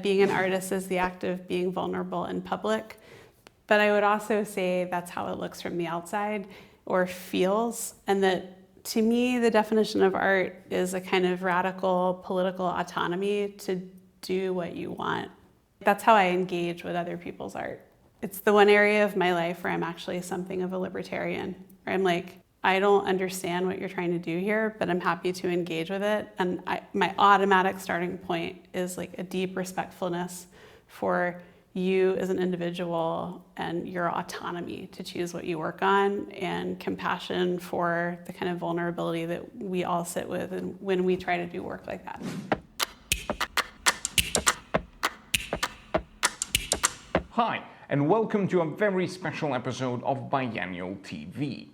said, being an artist is the act of being vulnerable in public. But I would also say that's how it looks from the outside or feels. And that to me, the definition of art is a kind of radical political autonomy to do what you want. That's how I engage with other people's art. It's the one area of my life where I'm actually something of a libertarian, where I'm like, I don't understand what you're trying to do here, but I'm happy to engage with it. And my automatic starting point is like a deep respectfulness for you as an individual and your autonomy to choose what you work on, and compassion for the kind of vulnerability that we all sit with and when we try to do work like that. Hi, and welcome to a very special episode of Bienale TV.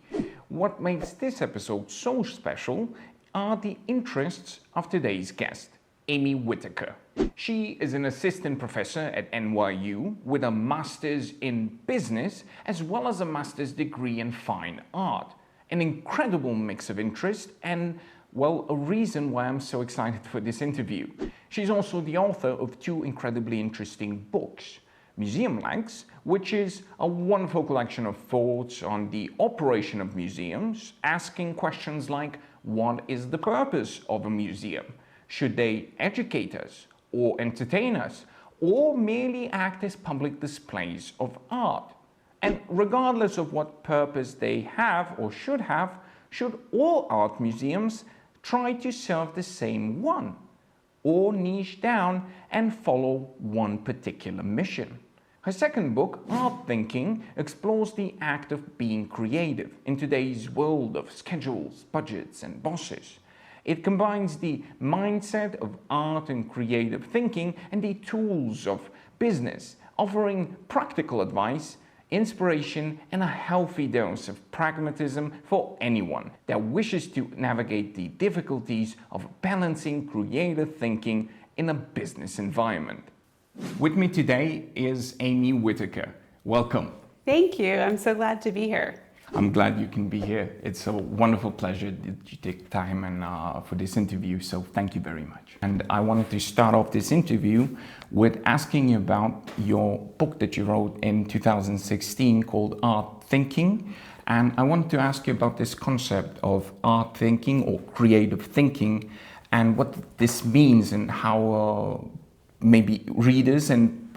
What makes this episode so special are the interests of today's guest, Amy Whitaker. She is an assistant professor at NYU with a master's in business as well as a master's degree in fine art. An incredible mix of interest and, well, a reason why I'm so excited for this interview. She's also the author of two incredibly interesting books. Museum Legs, which is a wonderful collection of thoughts on the operation of museums, asking questions like, what is the purpose of a museum? Should they educate us or entertain us, or merely act as public displays of art? And regardless of what purpose they have or should have, should all art museums try to serve the same one, or niche down and follow one particular mission? Her second book, Art Thinking, explores the act of being creative in today's world of schedules, budgets, and bosses. It combines the mindset of art and creative thinking and the tools of business, offering practical advice, inspiration, and a healthy dose of pragmatism for anyone that wishes to navigate the difficulties of balancing creative thinking in a business environment. With me today is Amy Whitaker. Welcome. Thank you. I'm so glad to be here. I'm glad you can be here. It's a wonderful pleasure that you take time for this interview, so thank you very much. And I wanted to start off this interview with asking you about your book that you wrote in 2016 called Art Thinking. And I wanted to ask you about this concept of art thinking or creative thinking and what this means and how maybe readers and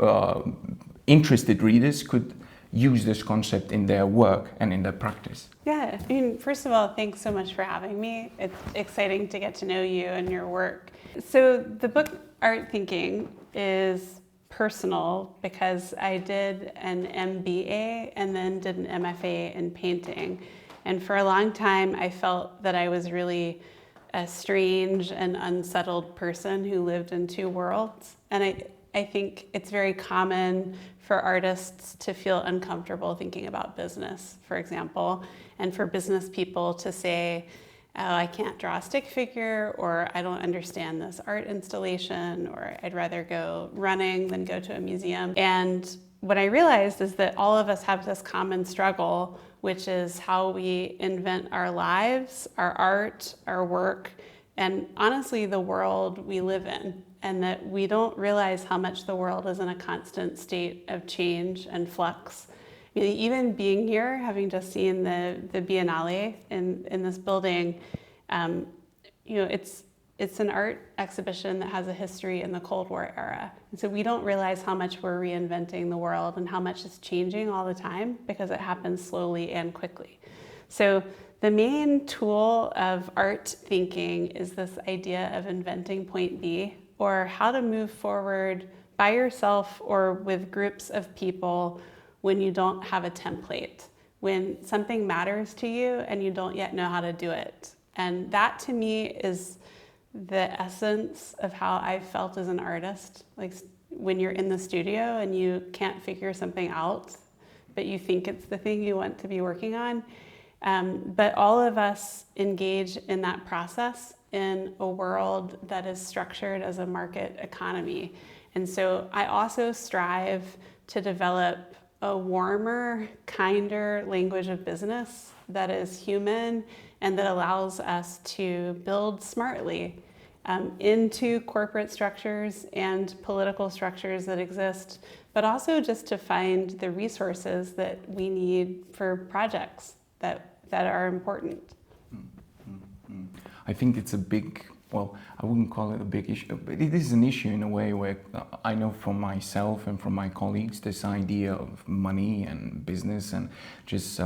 interested readers could use this concept in their work and in their practice. Yeah, I mean, first of all, thanks so much for having me. It's exciting to get to know you and your work. So the book Art Thinking is personal because I did an MBA and then did an MFA in painting. And for a long time, I felt that I was really a strange and unsettled person who lived in two worlds. And I think it's very common for artists to feel uncomfortable thinking about business, for example, and for business people to say, oh, I can't draw a stick figure, or I don't understand this art installation, or I'd rather go running than go to a museum. And what I realized is that all of us have this common struggle, which is how we invent our lives, our art, our work, and honestly, the world we live in. And that we don't realize how much the world is in a constant state of change and flux. I mean, even being here, having just seen the Bienale in this building, it's an art exhibition that has a history in the Cold War era. And so we don't realize how much we're reinventing the world and how much it's changing all the time because it happens slowly and quickly. So the main tool of art thinking is this idea of inventing point B, or how to move forward by yourself or with groups of people when you don't have a template, when something matters to you and you don't yet know how to do it. And that to me is the essence of how I've felt as an artist. Like when you're in the studio and you can't figure something out, but you think it's the thing you want to be working on. But all of us engage in that process in a world that is structured as a market economy. And so I also strive to develop a warmer, kinder language of business that is human and that allows us to build smartly into corporate structures and political structures that exist, but also just to find the resources that we need for projects that are important. I think it's a big, well, I wouldn't call it a big issue, but it is an issue in a way where I know from myself and from my colleagues, this idea of money and business and just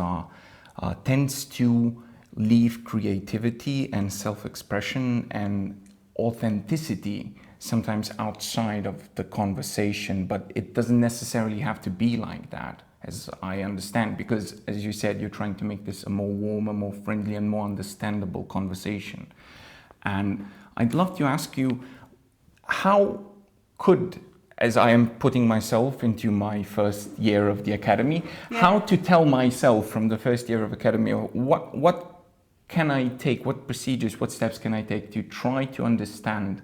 tends to leave creativity and self-expression and authenticity sometimes outside of the conversation, but it doesn't necessarily have to be like that, as I understand, because as you said, you're trying to make this a more warmer, more friendly and more understandable conversation. And I'd love to ask you, how could, as I am putting myself into my first year of the academy, how to tell myself from the first year of academy, what can I take, what procedures, what steps can I take to try to understand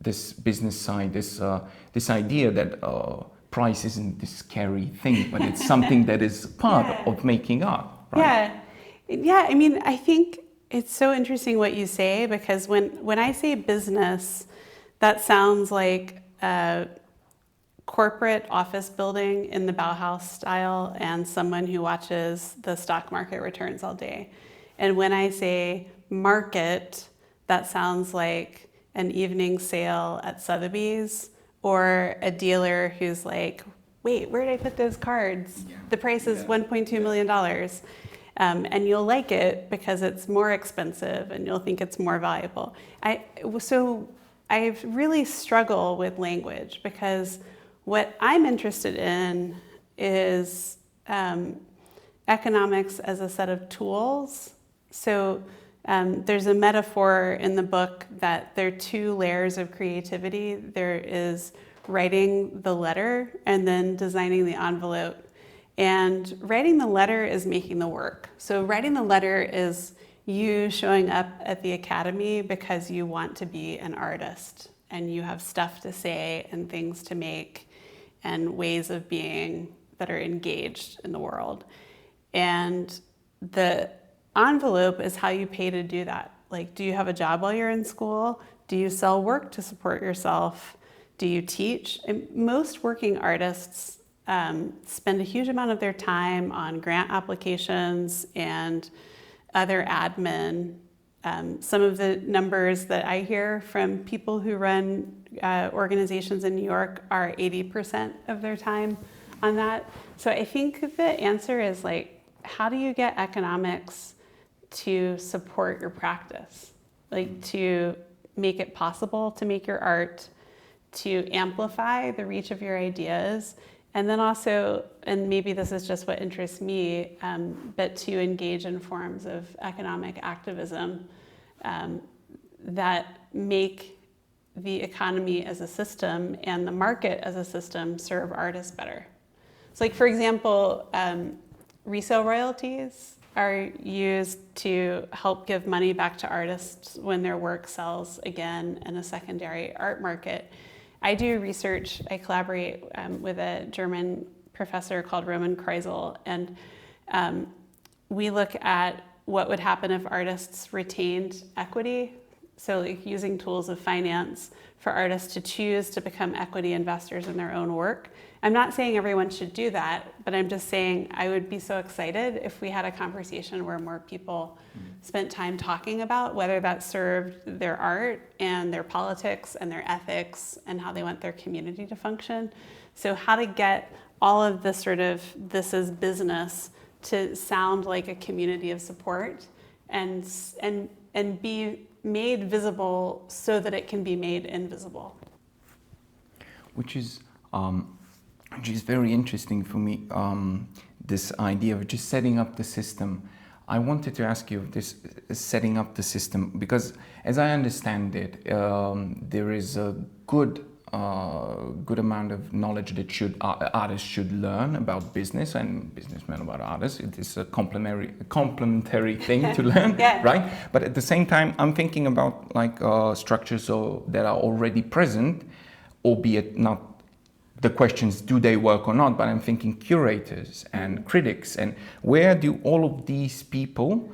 this business side, this idea that price isn't this scary thing, but it's something that is part of making art, right? Yeah, I mean, I think it's so interesting what you say, because when I say business, that sounds like a corporate office building in the Bauhaus style and someone who watches the stock market returns all day. And when I say market, that sounds like an evening sale at Sotheby's, or a dealer who's like, wait, where did I put those cards? The price is $1.2 million. And you'll like it because it's more expensive and you'll think it's more valuable. So I really struggle with language, because what I'm interested in is economics as a set of tools. So there's a metaphor in the book that there are two layers of creativity. There is writing the letter and then designing the envelope. And writing the letter is making the work. So writing the letter is you showing up at the academy because you want to be an artist and you have stuff to say and things to make and ways of being that are engaged in the world. And the envelope is how you pay to do that. Like, do you have a job while you're in school? Do you sell work to support yourself? Do you teach? And most working artists spend a huge amount of their time on grant applications and other admin. Some of the numbers that I hear from people who run organizations in New York are 80% of their time on that. So I think the answer is, like, how do you get economics to support your practice? Like, to make it possible to make your art, to amplify the reach of your ideas, and then also, and maybe this is just what interests me, but to engage in forms of economic activism that make the economy as a system and the market as a system serve artists better. So, like, for example, resale royalties are used to help give money back to artists when their work sells again in a secondary art market. I do research, I collaborate with a German professor called Roman Kreisel, and we look at what would happen if artists retained equity. So, like, using tools of finance for artists to choose to become equity investors in their own work. I'm not saying everyone should do that, but I'm just saying I would be so excited if we had a conversation where more people spent time talking about whether that served their art and their politics and their ethics and how they want their community to function. So how to get all of this sort of, this is business, to sound like a community of support and be made visible so that it can be made invisible. Which is very interesting for me, this idea of just setting up the system. I wanted to ask you this, setting up the system, because as I understand it, there is a good amount of knowledge that artists should learn about business, and businessmen about artists. It is a complementary thing to learn, right? But at the same time, I'm thinking about, like, structures that are already present, albeit not the questions, do they work or not, but I'm thinking curators and critics, and where do all of these people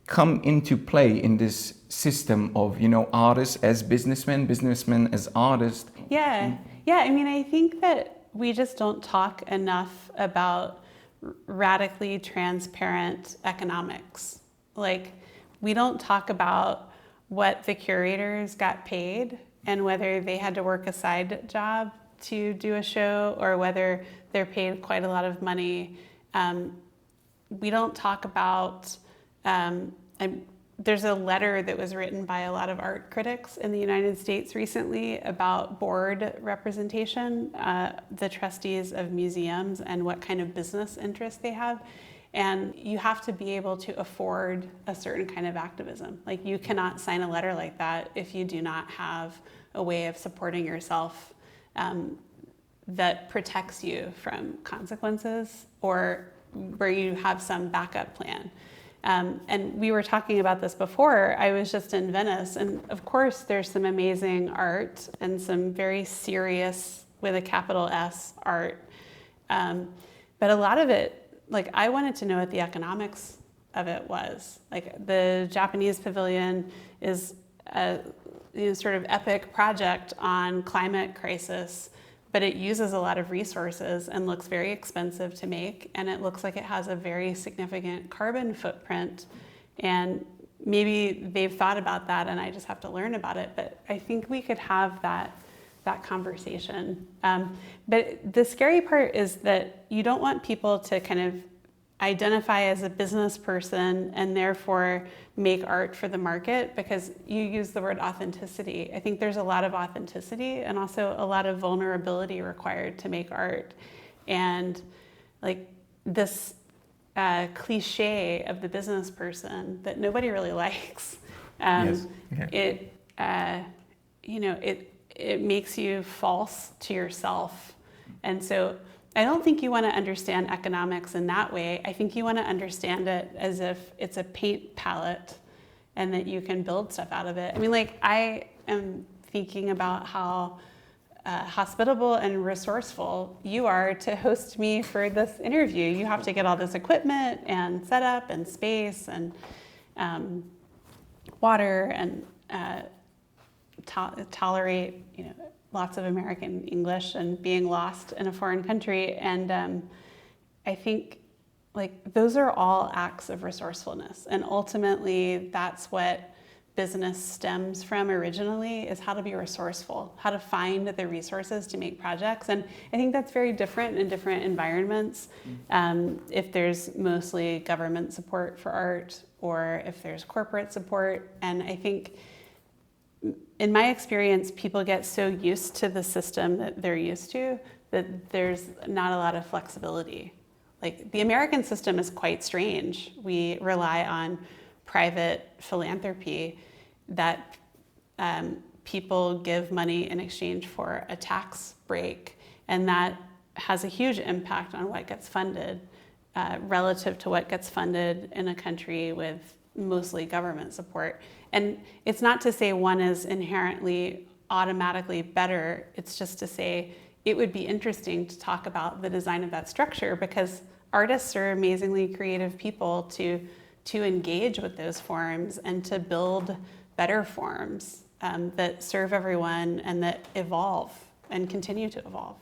come into play in this system of, artists as businessmen, businessmen as artists? Yeah. Yeah. I mean, I think that we just don't talk enough about radically transparent economics. Like, we don't talk about what the curators got paid and whether they had to work a side job to do a show or whether they're paid quite a lot of money. We don't talk about, there's a letter that was written by a lot of art critics in the United States recently about board representation, the trustees of museums and what kind of business interests they have. And you have to be able to afford a certain kind of activism. Like, you cannot sign a letter like that if you do not have a way of supporting yourself that protects you from consequences or where you have some backup plan. And we were talking about this before. I was just in Venice, and of course there's some amazing art and some very serious, with a capital S, art. But a lot of it, like, I wanted to know what the economics of it was. Like, the Japanese pavilion is a sort of epic project on climate crisis, but it uses a lot of resources and looks very expensive to make, and it looks like it has a very significant carbon footprint. And maybe they've thought about that and I just have to learn about it, but I think we could have that conversation. But the scary part is that you don't want people to kind of identify as a business person and therefore make art for the market, because you use the word authenticity. I think there's a lot of authenticity and also a lot of vulnerability required to make art. And like this cliche of the business person that nobody really likes, Yes. Yeah. it makes you false to yourself. And so I don't think you want to understand economics in that way. I think you want to understand it as if it's a paint palette and that you can build stuff out of it. I mean, like, I am thinking about how hospitable and resourceful you are to host me for this interview. You have to get all this equipment and setup and space and water and tolerate, lots of American English and being lost in a foreign country. And I think, like, those are all acts of resourcefulness. And ultimately, that's what business stems from originally, is how to be resourceful, how to find the resources to make projects. And I think that's very different in different environments. If there's mostly government support for art or if there's corporate support. And I think, in my experience, people get so used to the system that they're used to that there's not a lot of flexibility. Like, the American system is quite strange. We rely on private philanthropy that people give money in exchange for a tax break, and that has a huge impact on what gets funded relative to what gets funded in a country with mostly government support. And it's not to say one is inherently automatically better. It's just to say it would be interesting to talk about the design of that structure, because artists are amazingly creative people to engage with those forms and to build better forms that serve everyone and that evolve and continue to evolve.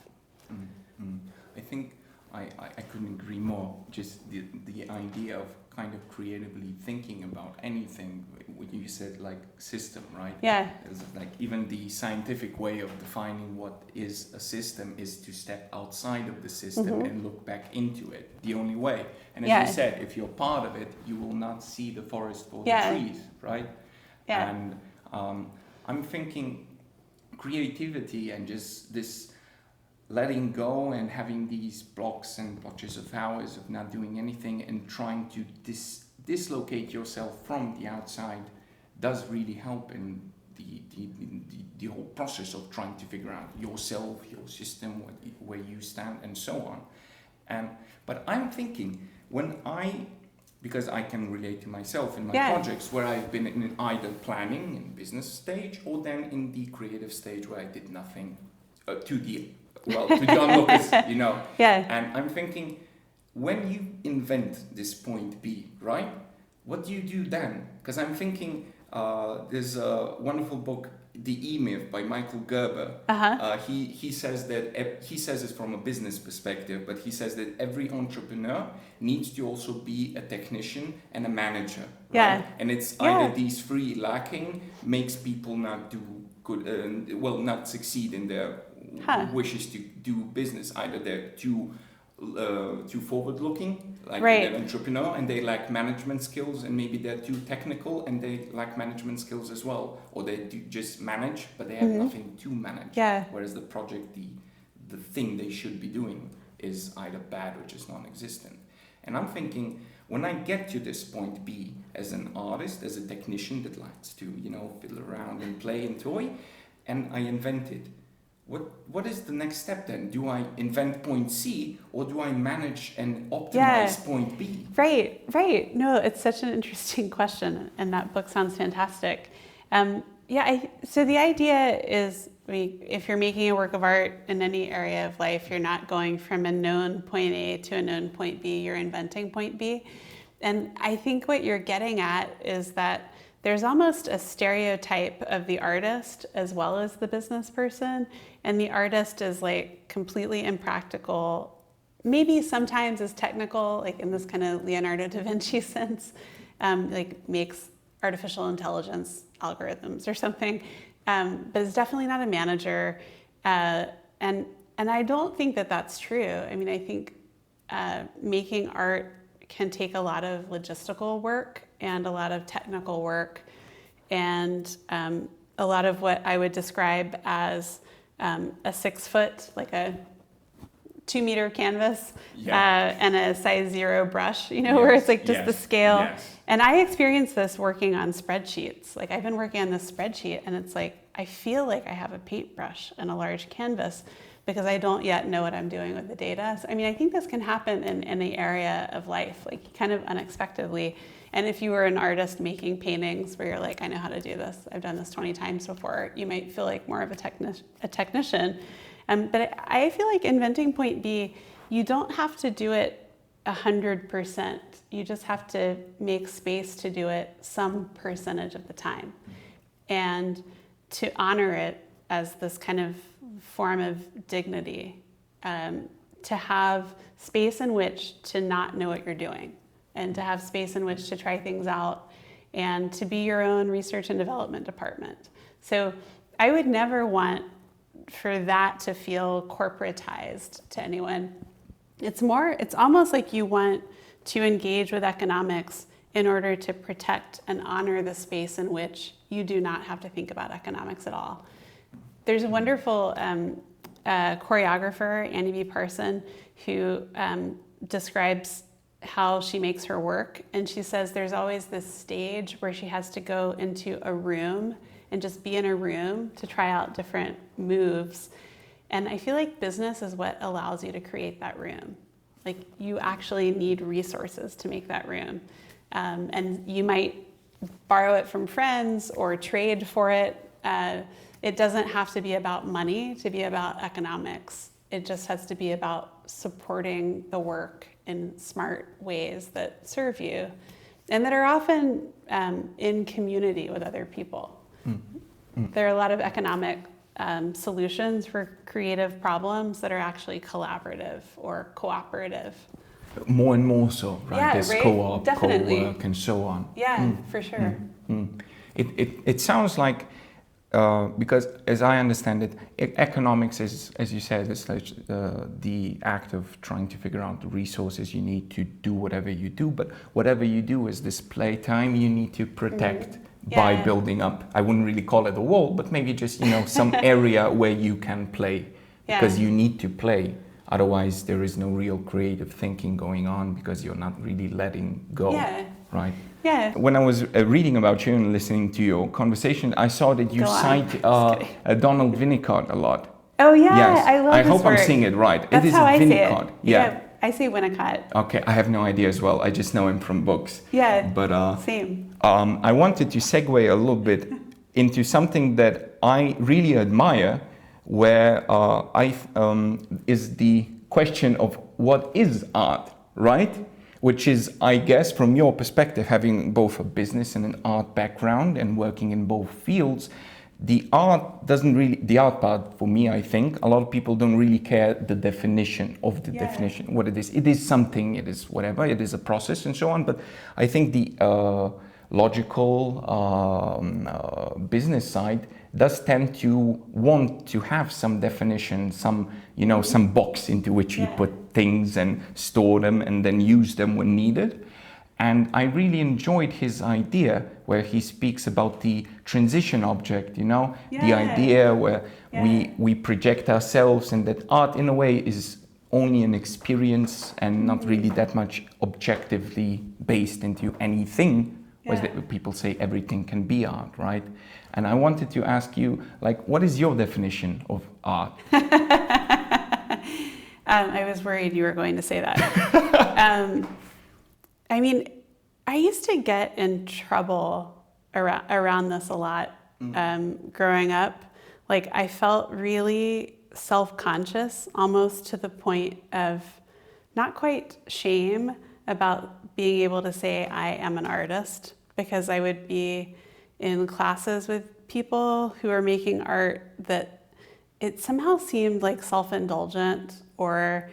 Mm-hmm. I think I couldn't agree more. Just the idea of kind of creatively thinking about anything. What you said, like system, right? Yeah. It's like even the scientific way of defining what is a system is to step outside of the system and look back into it. The only way. And as you said, if you're part of it, you will not see the forest for the trees, right? Yeah. And I'm thinking creativity and just this letting go and having these blocks and blotches of hours of not doing anything and trying to dislocate yourself from the outside does really help in the whole process of trying to figure out yourself, your system, where you stand, and so on. But I'm thinking, because I can relate to myself in my projects where I've been in either planning in business stage or then in the creative stage where I did nothing to the onlookers, Yeah. And I'm thinking, when you invent this point B, right? what do you do then? Because I'm thinking there's a wonderful book, The E-Myth by Michael Gerber. He says it's from a business perspective, but he says that every entrepreneur needs to also be a technician and a manager. Right? Yeah. And it's either these three lacking makes people not do good, not succeed in their wishes to do business. Either they're too forward-looking, like an entrepreneur, and they lack management skills, and maybe they're too technical and they lack management skills as well, or they do just manage, but they have nothing to manage. Yeah. Whereas the project, the thing they should be doing is either bad or just non-existent. And I'm thinking, when I get to this point B as an artist, as a technician that likes to, fiddle around and play and toy, and I invent it, what is the next step then? Do I invent point C, or do I manage and optimize point B? Right. No, it's such an interesting question, and that book sounds fantastic. So the idea is, if you're making a work of art in any area of life, you're not going from a known point A to a known point B, you're inventing point B. And I think what you're getting at is that there's almost a stereotype of the artist as well as the business person. And the artist is like completely impractical, maybe sometimes is technical, like in this kind of Leonardo da Vinci sense, like makes artificial intelligence algorithms or something, but is definitely not a manager. And I don't think that that's true. I mean, I think making art can take a lot of logistical work and a lot of technical work, and a lot of what I would describe as a 6 foot, like a 2 meter canvas, and a size 0 brush, where it's like just the scale. Yes. And I experienced this working on spreadsheets. Like I've been working on this spreadsheet, and it's like, I feel like I have a paintbrush and a large canvas because I don't yet know what I'm doing with the data. So, I mean, I think this can happen in any area of life, like kind of unexpectedly. And if you were an artist making paintings where you're like, I know how to do this, I've done this 20 times before, you might feel like more of a technician. But I feel like inventing point B, you don't have to do it 100%. You just have to make space to do it some percentage of the time, and to honor it as this kind of form of dignity, to have space in which to not know what you're doing, and to have space in which to try things out, and to be your own research and development department. So I would never want for that to feel corporatized to anyone. It's almost like you want to engage with economics in order to protect and honor the space in which you do not have to think about economics at all. There's a wonderful choreographer, Annie B. Parson, who describes how she makes her work. And she says there's always this stage where she has to go into a room and just be in a room to try out different moves. And I feel like business is what allows you to create that room. Like you actually need resources to make that room. And you might borrow it from friends or trade for it. It doesn't have to be about money to be about economics. It just has to be about supporting the work in smart ways that serve you and that are often in community with other people. There are a lot of economic solutions for creative problems that are actually collaborative or cooperative. More and more so, right? Yeah, There's right? co-op, Definitely. co-work, and so on. Yeah, for sure. It sounds like, because as I understand it, economics is, as you said, it's like the act of trying to figure out the resources you need to do whatever you do, but whatever you do is this playtime you need to protect by building up. I wouldn't really call it a wall, but maybe just, some area where you can play, because you need to play. Otherwise, there is no real creative thinking going on because you're not really letting go, right? Yeah. When I was reading about you and listening to your conversation, I saw that you cite Donald Winnicott a lot. Oh yeah, yes. I love I his hope work. I'm saying it right. That's it is how I Winnicott. say it. Yeah, I say Winnicott. Okay, I have no idea as well. I just know him from books. Yeah, but same. I wanted to segue a little bit into something that I really admire, where is the question of what is art, right? which is, I guess, from your perspective, having both a business and an art background and working in both fields, the art part for me, I think, a lot of people don't really care the definition of the definition, what it is. It is something, it is whatever, it is a process and so on. But I think the logical business side does tend to want to have some definition, some box into which you put things and store them and then use them when needed. And I really enjoyed his idea where he speaks about the transition object, the idea where we project ourselves, and that art in a way is only an experience and not really that much objectively based into anything. Whereas people say everything can be art, right? And I wanted to ask you, what is your definition of art? I was worried you were going to say that. I used to get in trouble around this a lot growing up. I felt really self-conscious, almost to the point of not quite shame about being able to say I am an artist, because I would be in classes with people who are making art that it somehow seemed like self-indulgent, or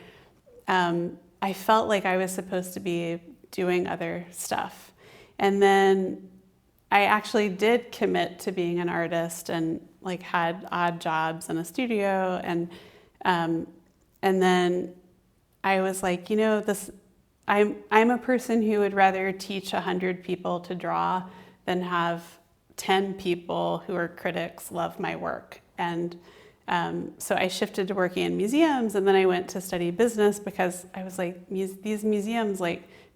I felt like I was supposed to be doing other stuff. And then I actually did commit to being an artist and had odd jobs in a studio, and then I was like, I'm a person who would rather teach 100 people to draw than have 10 people who are critics love my work. And so I shifted to working in museums, and then I went to study business because I was like, these museums,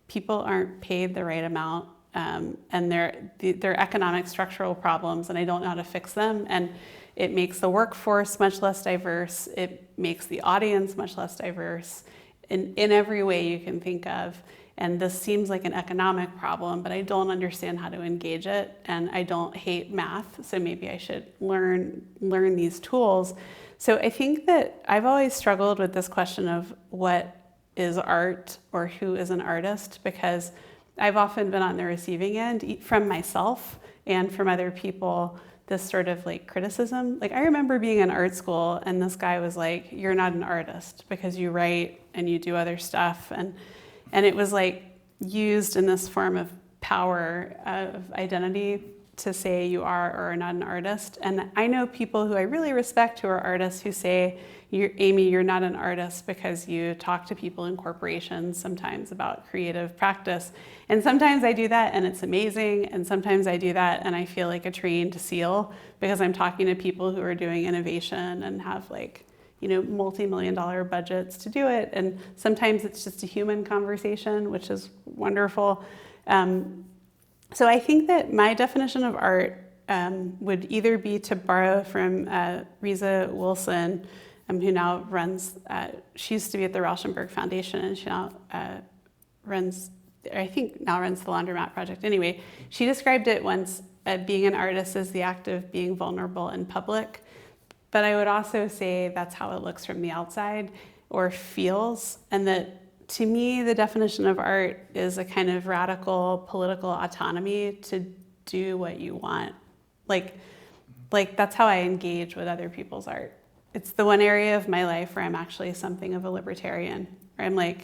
people aren't paid the right amount, and they're economic structural problems, and I don't know how to fix them. And it makes the workforce much less diverse. It makes the audience much less diverse in every way you can think of. And this seems like an economic problem, but I don't understand how to engage it, and I don't hate math, so maybe I should learn these tools. So I think that I've always struggled with this question of what is art or who is an artist, because I've often been on the receiving end from myself and from other people, this sort of criticism. I remember being in art school and this guy was like, you're not an artist because you write and you do other stuff. And it was used in this form of power of identity to say you are or are not an artist. And I know people who I really respect who are artists who say, Amy, you're not an artist because you talk to people in corporations sometimes about creative practice. And sometimes I do that and it's amazing. And sometimes I do that and I feel like a trained seal because I'm talking to people who are doing innovation and have multi-million-dollar budgets to do it. And sometimes it's just a human conversation, which is wonderful. So I think that my definition of art would either be to borrow from Riza Wilson, who now runs, she used to be at the Rauschenberg Foundation, and she now runs the Laundromat Project. Anyway, she described it once, being an artist as the act of being vulnerable in public. But I would also say that's how it looks from the outside or feels, and that to me, the definition of art is a kind of radical political autonomy to do what you want. That's how I engage with other people's art. It's the one area of my life where I'm actually something of a libertarian, where I'm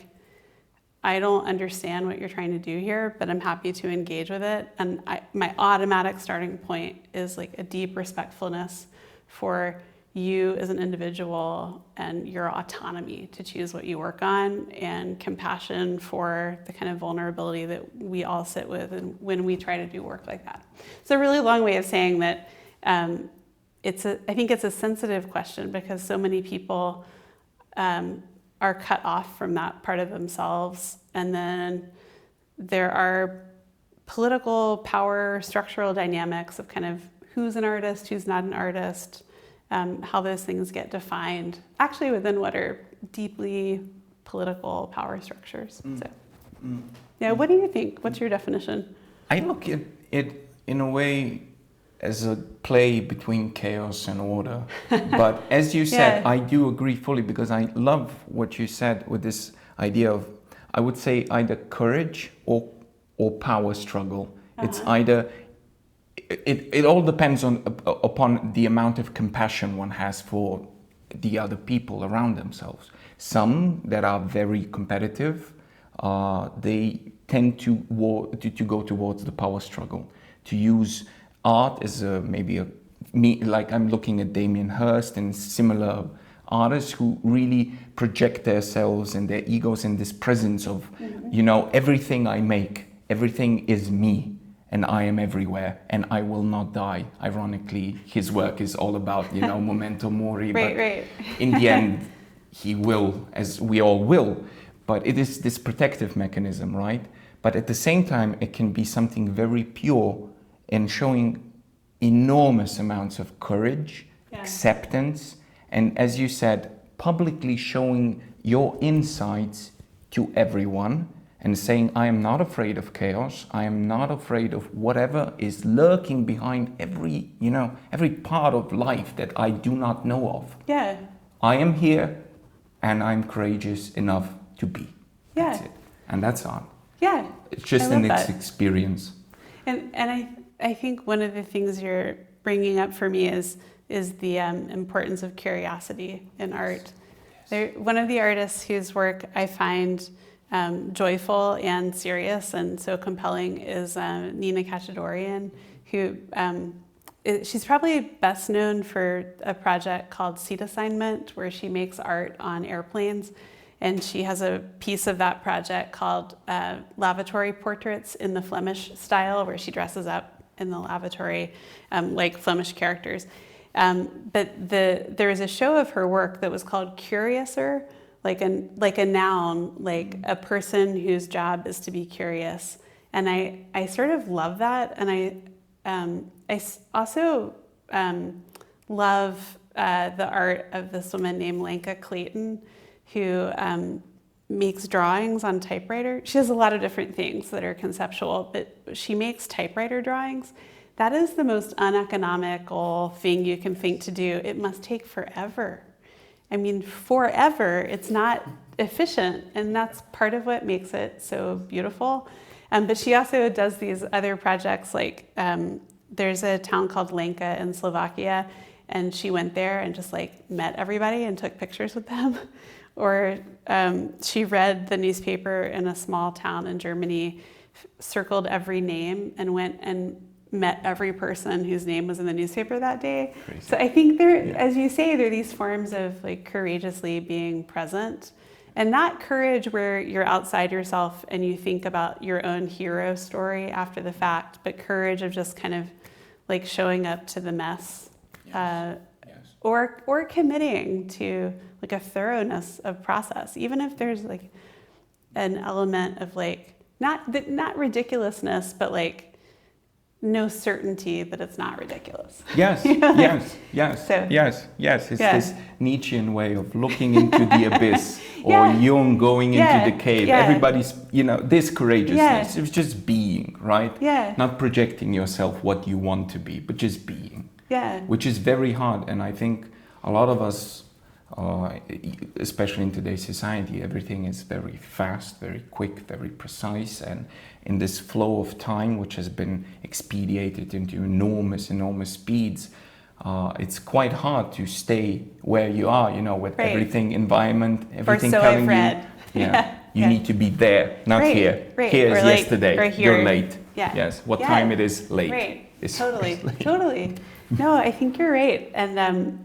I don't understand what you're trying to do here, but I'm happy to engage with it. And my automatic starting point is a deep respectfulness for you as an individual and your autonomy to choose what you work on, and compassion for the kind of vulnerability that we all sit with and when we try to do work like that. It's a really long way of saying that I think it's a sensitive question because so many people are cut off from that part of themselves. And then there are political power structural dynamics of kind of who's an artist, who's not an artist, how those things get defined, actually within what are deeply political power structures. What do you think? What's your definition? I look at it in a way as a play between chaos and order. But as you said, I do agree fully, because I love what you said with this idea of I would say either courage or power struggle. It's either, it all depends upon the amount of compassion one has for the other people around themselves. Some that are very competitive, they tend to go towards the power struggle, to use art as like I'm looking at Damien Hirst and similar artists who really project themselves and their egos in this presence of, everything I make, everything is me, and I am everywhere, and I will not die. Ironically, his work is all about, memento mori, but in the end, he will, as we all will. But it is this protective mechanism, right? But at the same time, it can be something very pure and showing enormous amounts of courage, acceptance, and as you said, publicly showing your insights to everyone and saying, I am not afraid of chaos. I am not afraid of whatever is lurking behind every part of life that I do not know of. Yeah. I am here and I'm courageous enough to be. Yeah. That's it. And that's art. Yeah. It's just an experience. And I think one of the things you're bringing up for me is the importance of curiosity in art. One of the artists whose work I find joyful and serious and so compelling is Nina Kachadorian, who she's probably best known for a project called Seat Assignment, where she makes art on airplanes. And she has a piece of that project called Lavatory Portraits in the Flemish style, where she dresses up in the lavatory like Flemish characters. But there was a show of her work that was called Curiouser, like a noun, like a person whose job is to be curious. And I sort of love that. And I also love the art of this woman named Lenka Clayton, who makes drawings on typewriter. She does a lot of different things that are conceptual, but she makes typewriter drawings. That is the most uneconomical thing you can think to do. It must take forever. I mean, forever. It's not efficient, and that's part of what makes it so beautiful. But she also does these other projects, like there's a town called Lenka in Slovakia, and she went there and just met everybody and took pictures with them. Or she read the newspaper in a small town in Germany, circled every name, and went and met every person whose name was in the newspaper that day. Crazy. So I think as you say, there are these forms of courageously being present, and not courage where you're outside yourself and you think about your own hero story after the fact, but courage of just kind of showing up to the mess. Yes. Or committing to a thoroughness of process, even if there's an element of not ridiculousness, but no certainty that it's not ridiculous. Yes, yes. It's this Nietzschean way of looking into the abyss, or Jung going into the cave. Everybody's, this courageousness. It's just being, right? Yeah. Not projecting yourself what you want to be, but just being. Yeah. Which is very hard, and I think a lot of us, especially in today's society, everything is very fast, very quick, very precise, and in this flow of time, which has been expedited into enormous speeds, it's quite hard to stay where you are, with everything, environment, everything telling you. You need to be there, not here. Here is yesterday. You're late. Yeah. Yes. What time it is? Late. Right. It's totally. late. Totally. No, I think you're right. And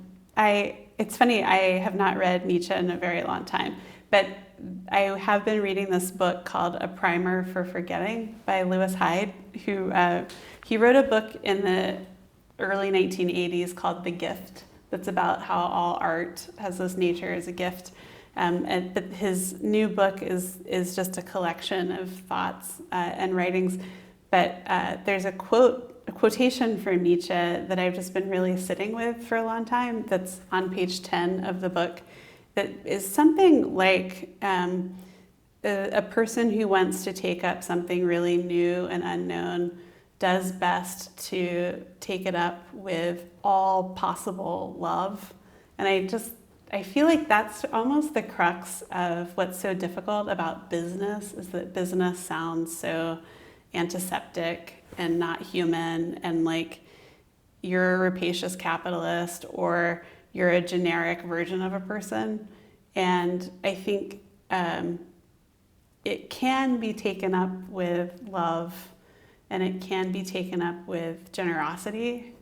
it's funny, I have not read Nietzsche in a very long time, but I have been reading this book called A Primer for Forgetting by Lewis Hyde, who he wrote a book in the early 1980s called The Gift, that's about how all art has this nature as a gift. But his new book is just a collection of thoughts and writings. But there's a quotation from Nietzsche that I've just been really sitting with for a long time, that's on page 10 of the book, that is something like a person who wants to take up something really new and unknown does best to take it up with all possible love. And I feel like that's almost the crux of what's so difficult about business, is that business sounds so antiseptic and not human, and like you're a rapacious capitalist or you're a generic version of a person. And I think it can be taken up with love, and it can be taken up with generosity.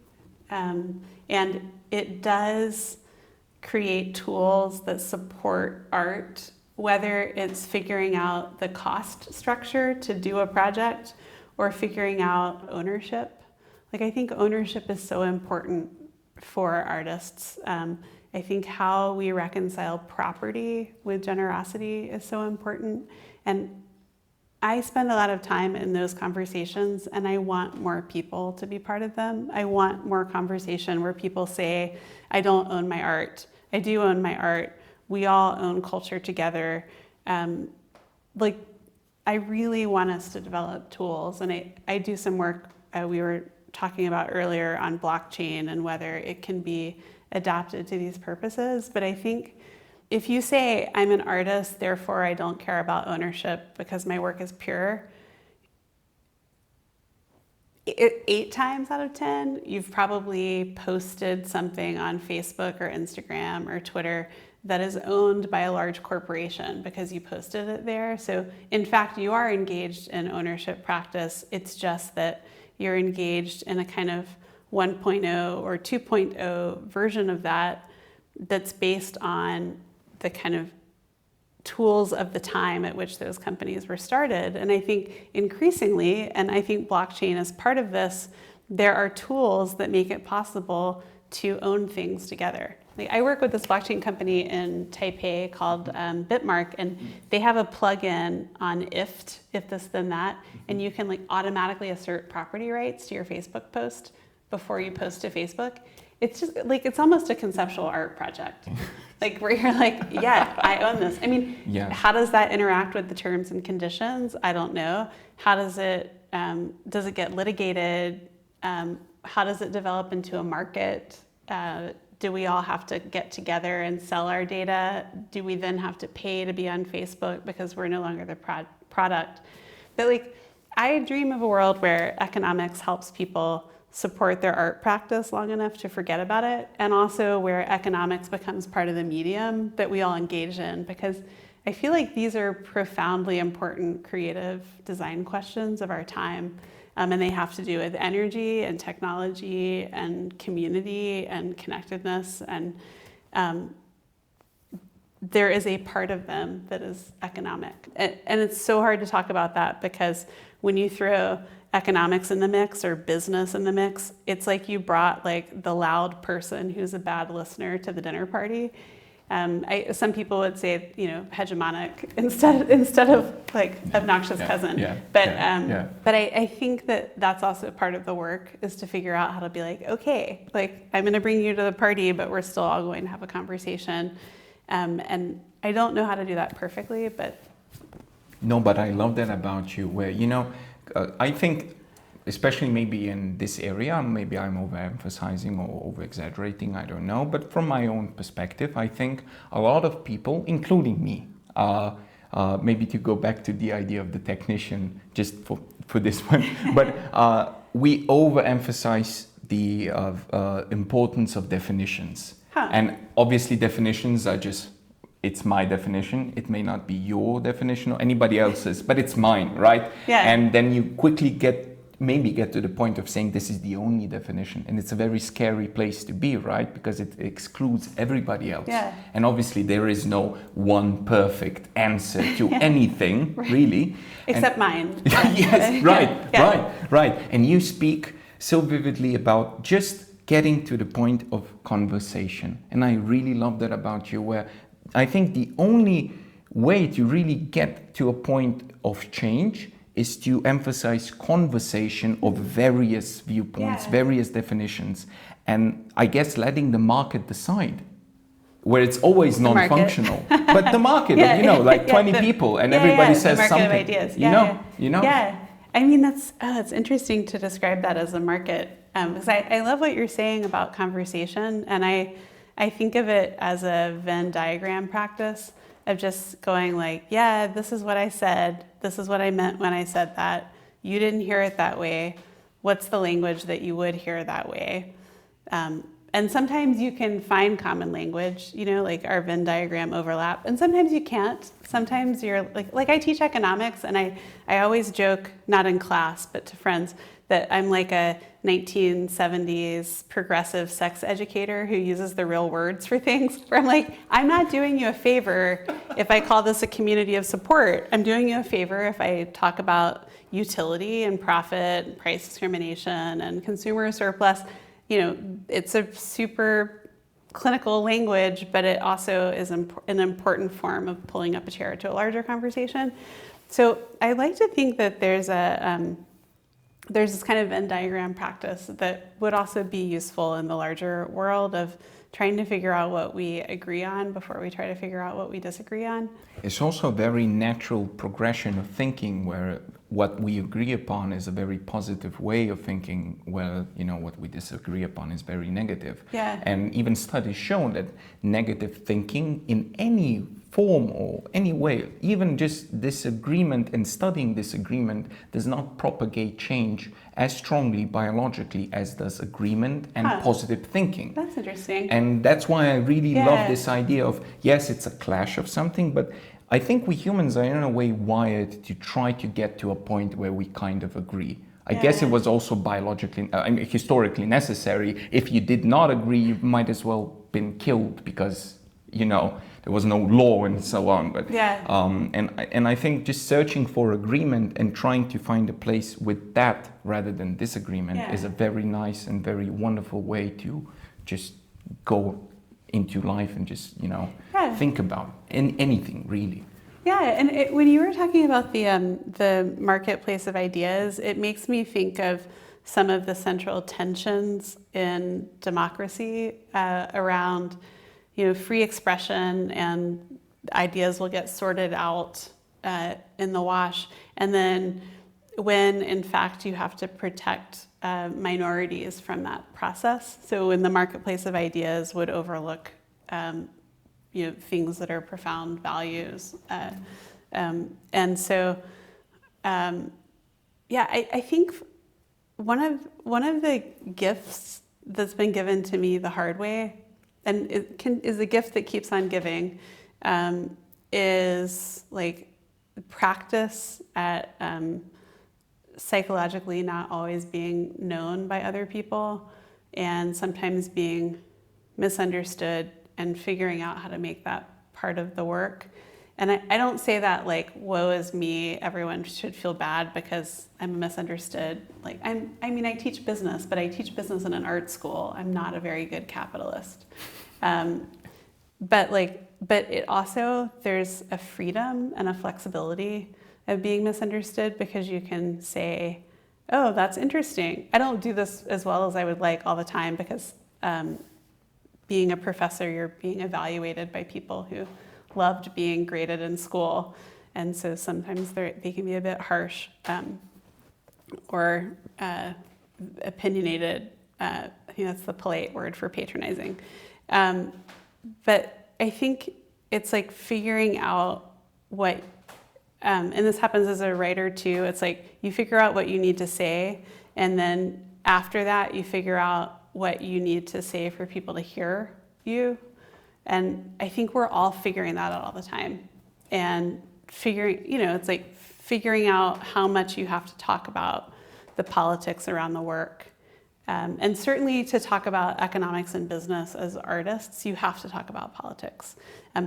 And it does create tools that support art, whether it's figuring out the cost structure to do a project or figuring out ownership. Like, I think ownership is so important for artists. I think how we reconcile property with generosity is so important. And I spend a lot of time in those conversations, and I want more people to be part of them. I want more conversation where people say, I don't own my art. I do own my art. We all own culture together. Like, I really want us to develop tools. And I do some work we were talking about earlier on blockchain and whether it can be adapted to these purposes. But I think if you say, I'm an artist, therefore I don't care about ownership because my work is pure, 8 times out of 10, you've probably posted something on Facebook or Instagram or Twitter that is owned by a large corporation because you posted it there. So in fact, you are engaged in ownership practice. It's just that you're engaged in a kind of 1.0 or 2.0 version of that that's based on the kind of tools of the time at which those companies were started. And I think increasingly, and I think blockchain is part of this, there are tools that make it possible to own things together. Like, I work with this blockchain company in Taipei called Bitmark, and they have a plugin on if this then that, and you can like automatically assert property rights to your Facebook post before you post to Facebook. It's just like, it's almost a conceptual art project. Like, where you're like, yeah, I own this. I mean, How does that interact with the terms and conditions? I don't know. How does it get litigated? How does it develop into a market? Do we all have to get together and sell our data? Do we then have to pay to be on Facebook because we're no longer the product? But like, I dream of a world where economics helps people support their art practice long enough to forget about it, and also where economics becomes part of the medium that we all engage in, because I feel like these are profoundly important creative design questions of our time, and they have to do with energy and technology and community and connectedness, and there is a part of them that is economic. And it's so hard to talk about that, because when you throw economics in the mix or business in the mix, it's like you brought like the loud person who's a bad listener to the dinner party. Some people would say, hegemonic instead of like obnoxious cousin. But I think that that's also part of the work, is to figure out how to be like, okay, like I'm going to bring you to the party, but we're still all going to have a conversation. And I don't know how to do that perfectly, but. No, but I love that about you, where, I think, especially maybe in this area, maybe I'm overemphasizing or over-exaggerating, I don't know. But from my own perspective, I think a lot of people, including me, maybe to go back to the idea of the technician, just for this one, but we overemphasize the importance of definitions. And obviously definitions are just, it's my definition. It may not be your definition or anybody else's, but it's mine, right? And then you quickly get to the point of saying this is the only definition. And it's a very scary place to be, right? Because it excludes everybody else. And obviously there is no one perfect answer to anything, really. Except mine. Yes, right. And you speak so vividly about just getting to the point of conversation. And I really love that about you, where I think the only way to really get to a point of change is to emphasize conversation of various viewpoints, various definitions, and I guess letting the market decide, where it's always non-functional. But the market, 20 people, and everybody says the market something. Of ideas. Yeah. I mean, it's interesting to describe that as a market, because I love what you're saying about conversation, and I think of it as a Venn diagram practice of just going like, yeah, this is what I said. This is what I meant when I said that. You didn't hear it that way. What's the language that you would hear that way? And sometimes you can find common language, you know, like our Venn diagram overlap, and sometimes you can't. Sometimes you're like I teach economics, and I always joke, not in class, but to friends, that I'm like a 1970s progressive sex educator who uses the real words for things, where I'm like, I'm not doing you a favor if I call this a community of support. I'm doing you a favor if I talk about utility and profit and price discrimination and consumer surplus. You know, it's a super clinical language, but it also is an important form of pulling up a chair to a larger conversation. So I like to think that there's this kind of Venn diagram practice that would also be useful in the larger world of trying to figure out what we agree on before we try to figure out what we disagree on. It's also a very natural progression of thinking where what we agree upon is a very positive way of thinking, where, you know, what we disagree upon is very negative. Yeah. And even studies show that negative thinking in any form or any way, even just disagreement and studying disagreement, does not propagate change as strongly biologically as does agreement and positive thinking. That's interesting. And that's why I really love this idea of, yes, it's a clash of something, but I think we humans are in a way wired to try to get to a point where we kind of agree. I guess it was also biologically, historically necessary. If you did not agree, you might as well been killed because, you know, there was no law and so on. But and I think just searching for agreement and trying to find a place with that rather than disagreement is a very nice and very wonderful way to just go into life and just, you know, think about anything really. Yeah, and when you were talking about the marketplace of ideas, it makes me think of some of the central tensions in democracy around, you know, free expression, and ideas will get sorted out in the wash. And then when, in fact, you have to protect minorities from that process. So when the marketplace of ideas would overlook you know, things that are profound values. And so, I think one of the gifts that's been given to me the hard way, and is a gift that keeps on giving, is like practice at psychologically not always being known by other people, and sometimes being misunderstood, and figuring out how to make that part of the work. And I don't say that like, woe is me, everyone should feel bad because I'm misunderstood. Like, I teach business, but I teach business in an art school. I'm not a very good capitalist. But it also, there's a freedom and a flexibility of being misunderstood, because you can say, oh, that's interesting. I don't do this as well as I would like all the time, because being a professor, you're being evaluated by people who loved being graded in school. And so sometimes they can be a bit harsh or opinionated. I think that's the polite word for patronizing. But I think it's like figuring out what, and this happens as a writer too, it's like you figure out what you need to say, and then after that you figure out what you need to say for people to hear you. And I think we're all figuring that out all the time. And figuring, you know, it's like figuring out how much you have to talk about the politics around the work. And certainly to talk about economics and business as artists, you have to talk about politics.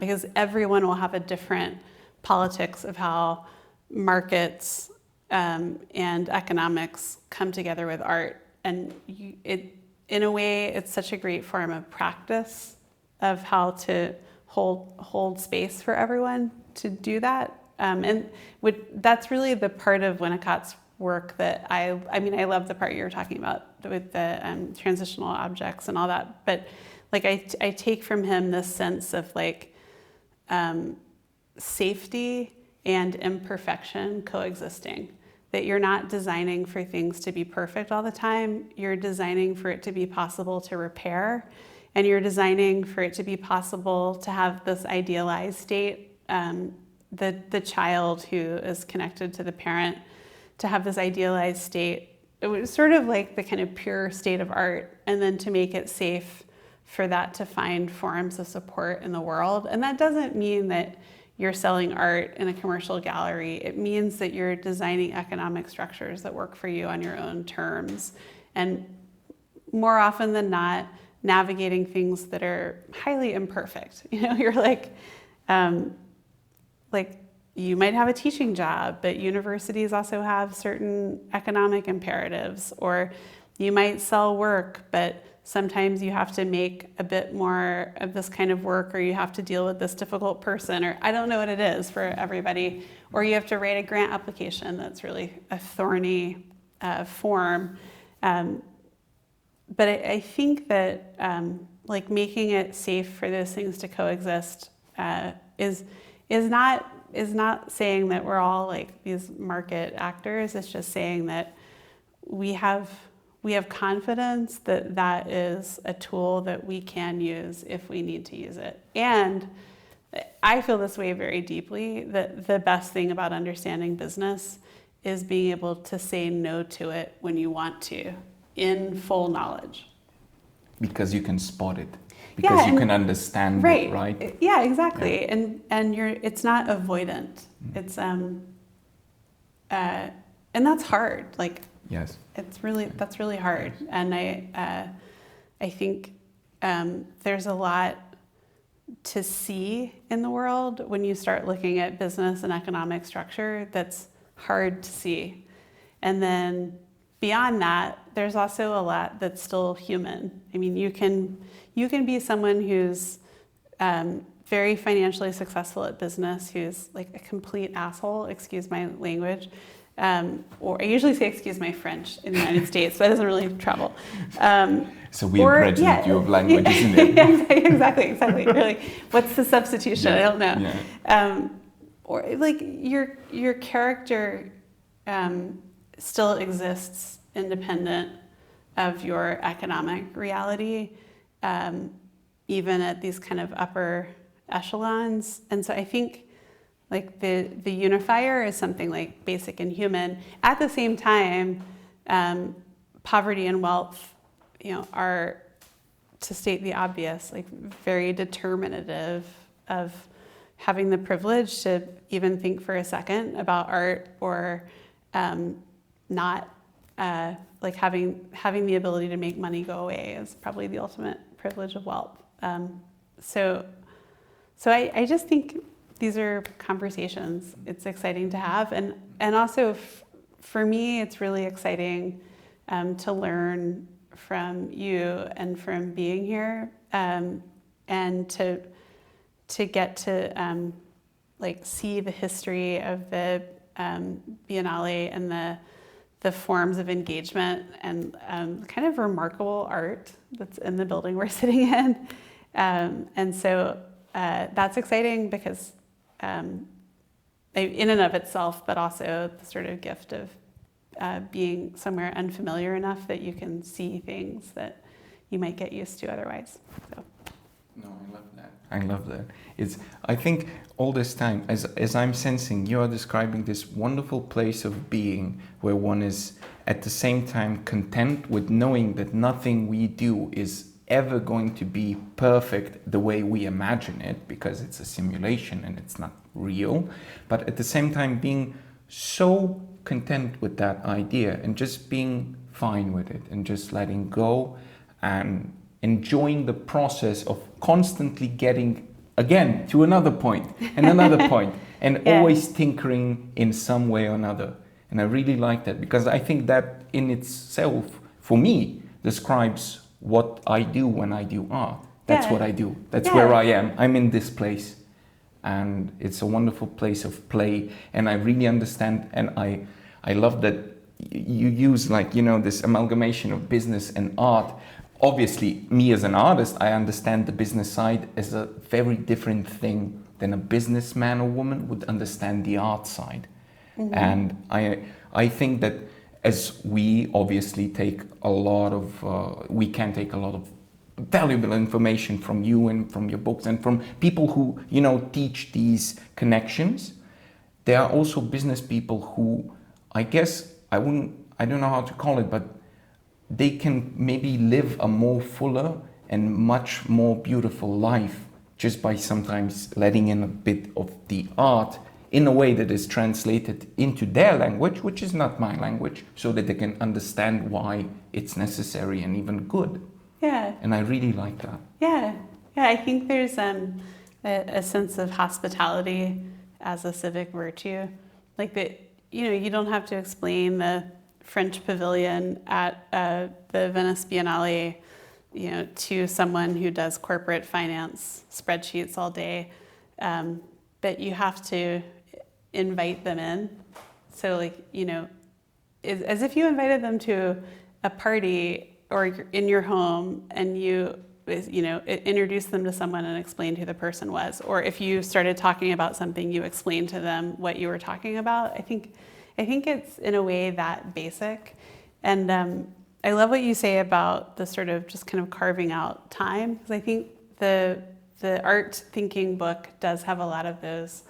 Because everyone will have a different politics of how markets and economics come together with art. And in a way, it's such a great form of practice of how to hold space for everyone to do that. And that's really the part of Winnicott's work that I love the part you were talking about with the transitional objects and all that. But like I take from him this sense of like safety and imperfection coexisting. That you're not designing for things to be perfect all the time. You're designing for it to be possible to repair, and you're designing for it to be possible to have this idealized state, the child who is connected to the parent, to have this idealized state. It was sort of like the kind of pure state of art, and then to make it safe for that to find forms of support in the world. And that doesn't mean that you're selling art in a commercial gallery. It means that you're designing economic structures that work for you on your own terms. And more often than not, navigating things that are highly imperfect. You know, you're like you might have a teaching job, but universities also have certain economic imperatives, or you might sell work, but sometimes you have to make a bit more of this kind of work, or you have to deal with this difficult person, or I don't know what it is for everybody, or you have to write a grant application that's really a thorny form. But I think that like making it safe for those things to coexist is not saying that we're all like these market actors. It's just saying that we have confidence that that is a tool that we can use if we need to use it. And I feel this way very deeply, that the best thing about understanding business is being able to say no to it when you want to, in full knowledge. Because you can spot it. Because you can understand it, right? Yeah, exactly. Yeah. And it's not avoidant. It's and that's hard. Like, yes, that's really hard. And I think there's a lot to see in the world when you start looking at business and economic structure that's hard to see. And then beyond that, there's also a lot that's still human. I mean, you can be someone who's very financially successful at business, who's like a complete asshole, excuse my language, or I usually say excuse my French in the United States, but that doesn't really travel. So we prejudice you of language, isn't it? Exactly. Really, what's the substitution? I don't know. Yeah. Or like your character still exists independent of your economic reality, even at these kind of upper echelons. And so I think like the unifier is something like basic and human. At the same time, poverty and wealth, are, to state the obvious, like very determinative of having the privilege to even think for a second about art, or not like having the ability to make money go away is probably the ultimate privilege of wealth. So I just think these are conversations it's exciting to have, and also for me it's really exciting to learn from you and from being here, and to get to like see the history of the Bienale and the forms of engagement and kind of remarkable art that's in the building we're sitting in. And so that's exciting because in and of itself, but also the sort of gift of being somewhere unfamiliar enough that you can see things that you might get used to otherwise. So. No, I love that. I think all this time, as I'm sensing, you are describing this wonderful place of being where one is at the same time content with knowing that nothing we do is ever going to be perfect the way we imagine it, because it's a simulation and it's not real, but at the same time being so content with that idea and just being fine with it and just letting go and enjoying the process of constantly getting again to another point and another point and always tinkering in some way or another. And I really like that, because I think that in itself, for me, describes what I do when I do art. That's what I do. That's where I am. I'm in this place. And it's a wonderful place of play. And I really understand, and I love that you use this amalgamation of business and art. Obviously, me as an artist, I understand the business side as a very different thing than a businessman or woman would understand the art side. Mm-hmm. And I think that as we obviously take a lot of, we can take a lot of valuable information from you and from your books and from people who, teach these connections. There are also business people who, I guess, I don't know how to call it, but they can maybe live a more fuller and much more beautiful life just by sometimes letting in a bit of the art in a way that is translated into their language, which is not my language, so that they can understand why it's necessary and even good. Yeah. And I really like that. Yeah. I think there's a sense of hospitality as a civic virtue. Like that, you don't have to explain the French pavilion at the Venice Bienale, to someone who does corporate finance spreadsheets all day. But you have to invite them in. So as if you invited them to a party or in your home and you introduced them to someone and explained who the person was. Or if you started talking about something, you explained to them what you were talking about. I think it's in a way that basic. And I love what you say about the sort of just kind of carving out time, because I think the art thinking book does have a lot of those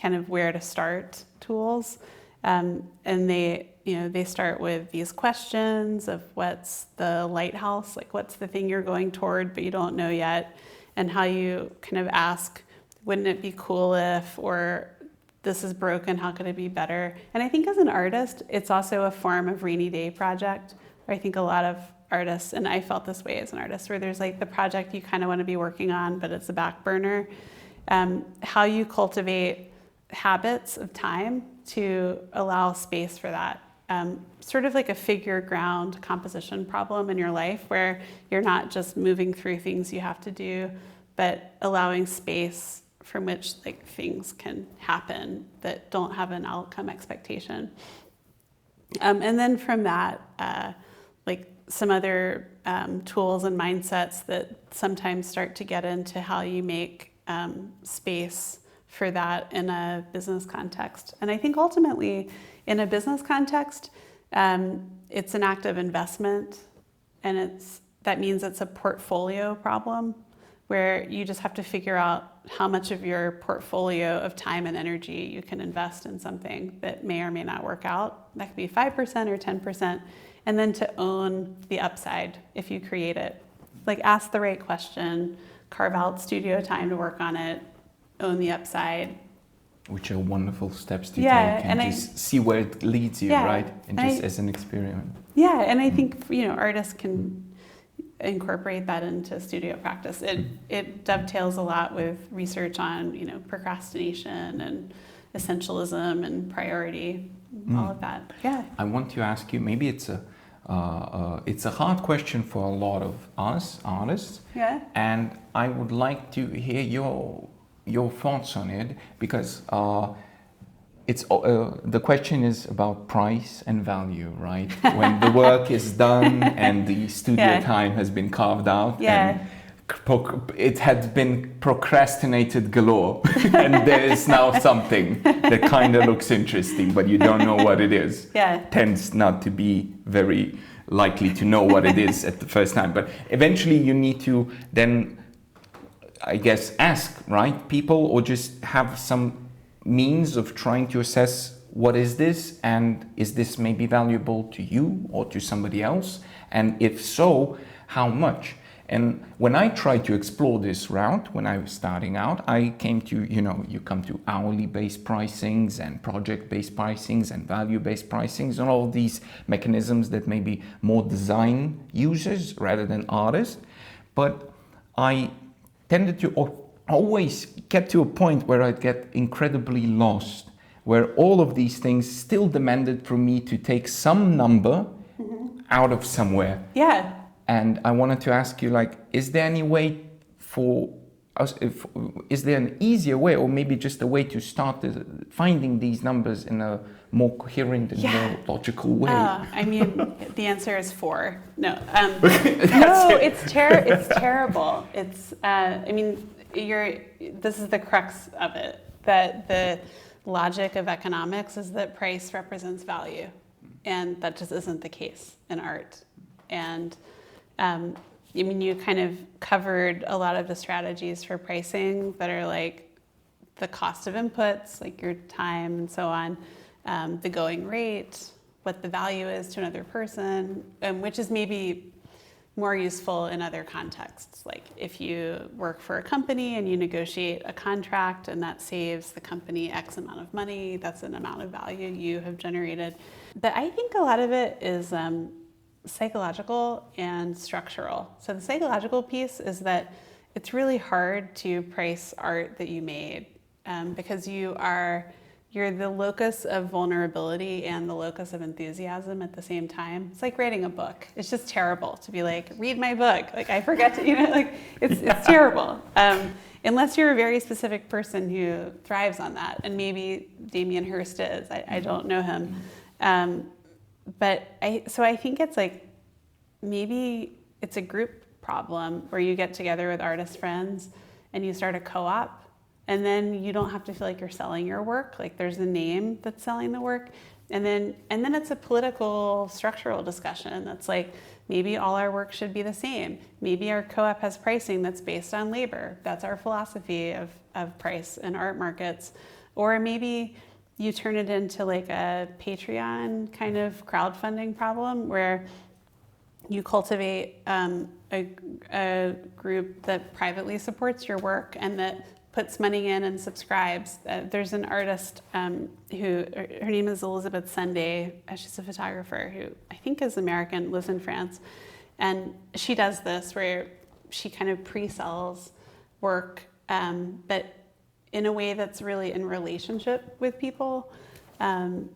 kind of where to start tools. And they start with these questions of what's the lighthouse, like what's the thing you're going toward but you don't know yet, and how you kind of ask, wouldn't it be cool if, or this is broken, how could it be better? And I think as an artist, it's also a form of rainy day project. I think a lot of artists, and I felt this way as an artist, where there's like the project you kind of want to be working on, but it's a back burner. How you cultivate habits of time to allow space for that. Sort of like a figure ground composition problem in your life, where you're not just moving through things you have to do, but allowing space from which like things can happen that don't have an outcome expectation. And then from that, like some other tools and mindsets that sometimes start to get into how you make space for that in a business context. And I think ultimately in a business context, it's an act of investment, and that means it's a portfolio problem, where you just have to figure out how much of your portfolio of time and energy you can invest in something that may or may not work out. That could be 5% or 10%, and then to own the upside if you create it. Like ask the right question, carve out studio time to work on it, own the upside. Which are wonderful steps to take, and just see where it leads you, right? And just as an experiment. Yeah, and I think artists can incorporate that into studio practice. It dovetails a lot with research on procrastination and essentialism and priority, all of that. Yeah. I want to ask you, maybe it's a hard question for a lot of us artists. Yeah. And I would like to hear your thoughts on it, because the question is about price and value, right? When the work is done and the studio time has been carved out, and it had been procrastinated galore, and there is now something that kind of looks interesting, but you don't know what it is. Tends not to be very likely to know what it is at the first time, but eventually you need to then, I guess, ask, right, people, or just have some means of trying to assess what is this, and is this maybe valuable to you or to somebody else, and if so, how much? And when I tried to explore this route, when I was starting out, I came to, you come to hourly-based pricings and project-based pricings and value-based pricings, and all these mechanisms that may be more design users rather than artists. But I tended to always get to a point where I'd get incredibly lost, where all of these things still demanded from me to take some number out of somewhere. Yeah. And I wanted to ask you, is there any way for us, is there an easier way, or maybe just a way to start finding these numbers in a more coherent and more logical way? The answer is 4. No. It's terrible. It's, this is the crux of it, that the logic of economics is that price represents value, and that just isn't the case in art. And I mean, you kind of covered a lot of the strategies for pricing that are like the cost of inputs, like your time and so on, the going rate, what the value is to another person, which is maybe more useful in other contexts. Like if you work for a company and you negotiate a contract and that saves the company X amount of money, that's an amount of value you have generated. But I think a lot of it is psychological and structural. So the psychological piece is that it's really hard to price art that you made because you're the locus of vulnerability and the locus of enthusiasm at the same time. It's like writing a book. It's just terrible to be like, read my book. Like I forget to, like it's terrible. Unless you're a very specific person who thrives on that. And maybe Damien Hirst is, I don't know him. But I think it's like, maybe it's a group problem where you get together with artist friends and you start a co-op. And then you don't have to feel like you're selling your work. Like there's a name that's selling the work. And then it's a political structural discussion that's like, maybe all our work should be the same. Maybe our co-op has pricing that's based on labor. That's our philosophy of price in art markets. Or maybe you turn it into like a Patreon kind of crowdfunding problem where you cultivate a group that privately supports your work and that puts money in and subscribes. There's an artist who, her name is Elizabeth Sunday. She's a photographer who I think is American, lives in France. And she does this where she kind of pre-sells work, but in a way that's really in relationship with people. And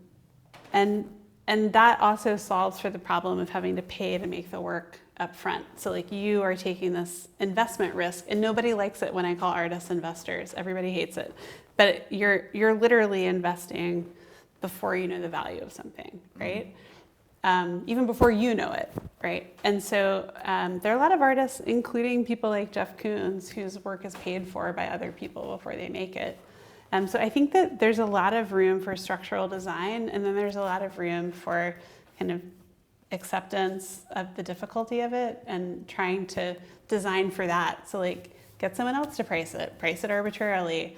that also solves for the problem of having to pay to make the work up front. So like you are taking this investment risk, and nobody likes it when I call artists investors. Everybody hates it. But you're literally investing before you know the value of something, right? Even before you know it, right? And so there are a lot of artists, including people like Jeff Koons, whose work is paid for by other people before they make it. So I think that there's a lot of room for structural design, and then there's a lot of room for kind of acceptance of the difficulty of it and trying to design for that. So like get someone else to price it arbitrarily,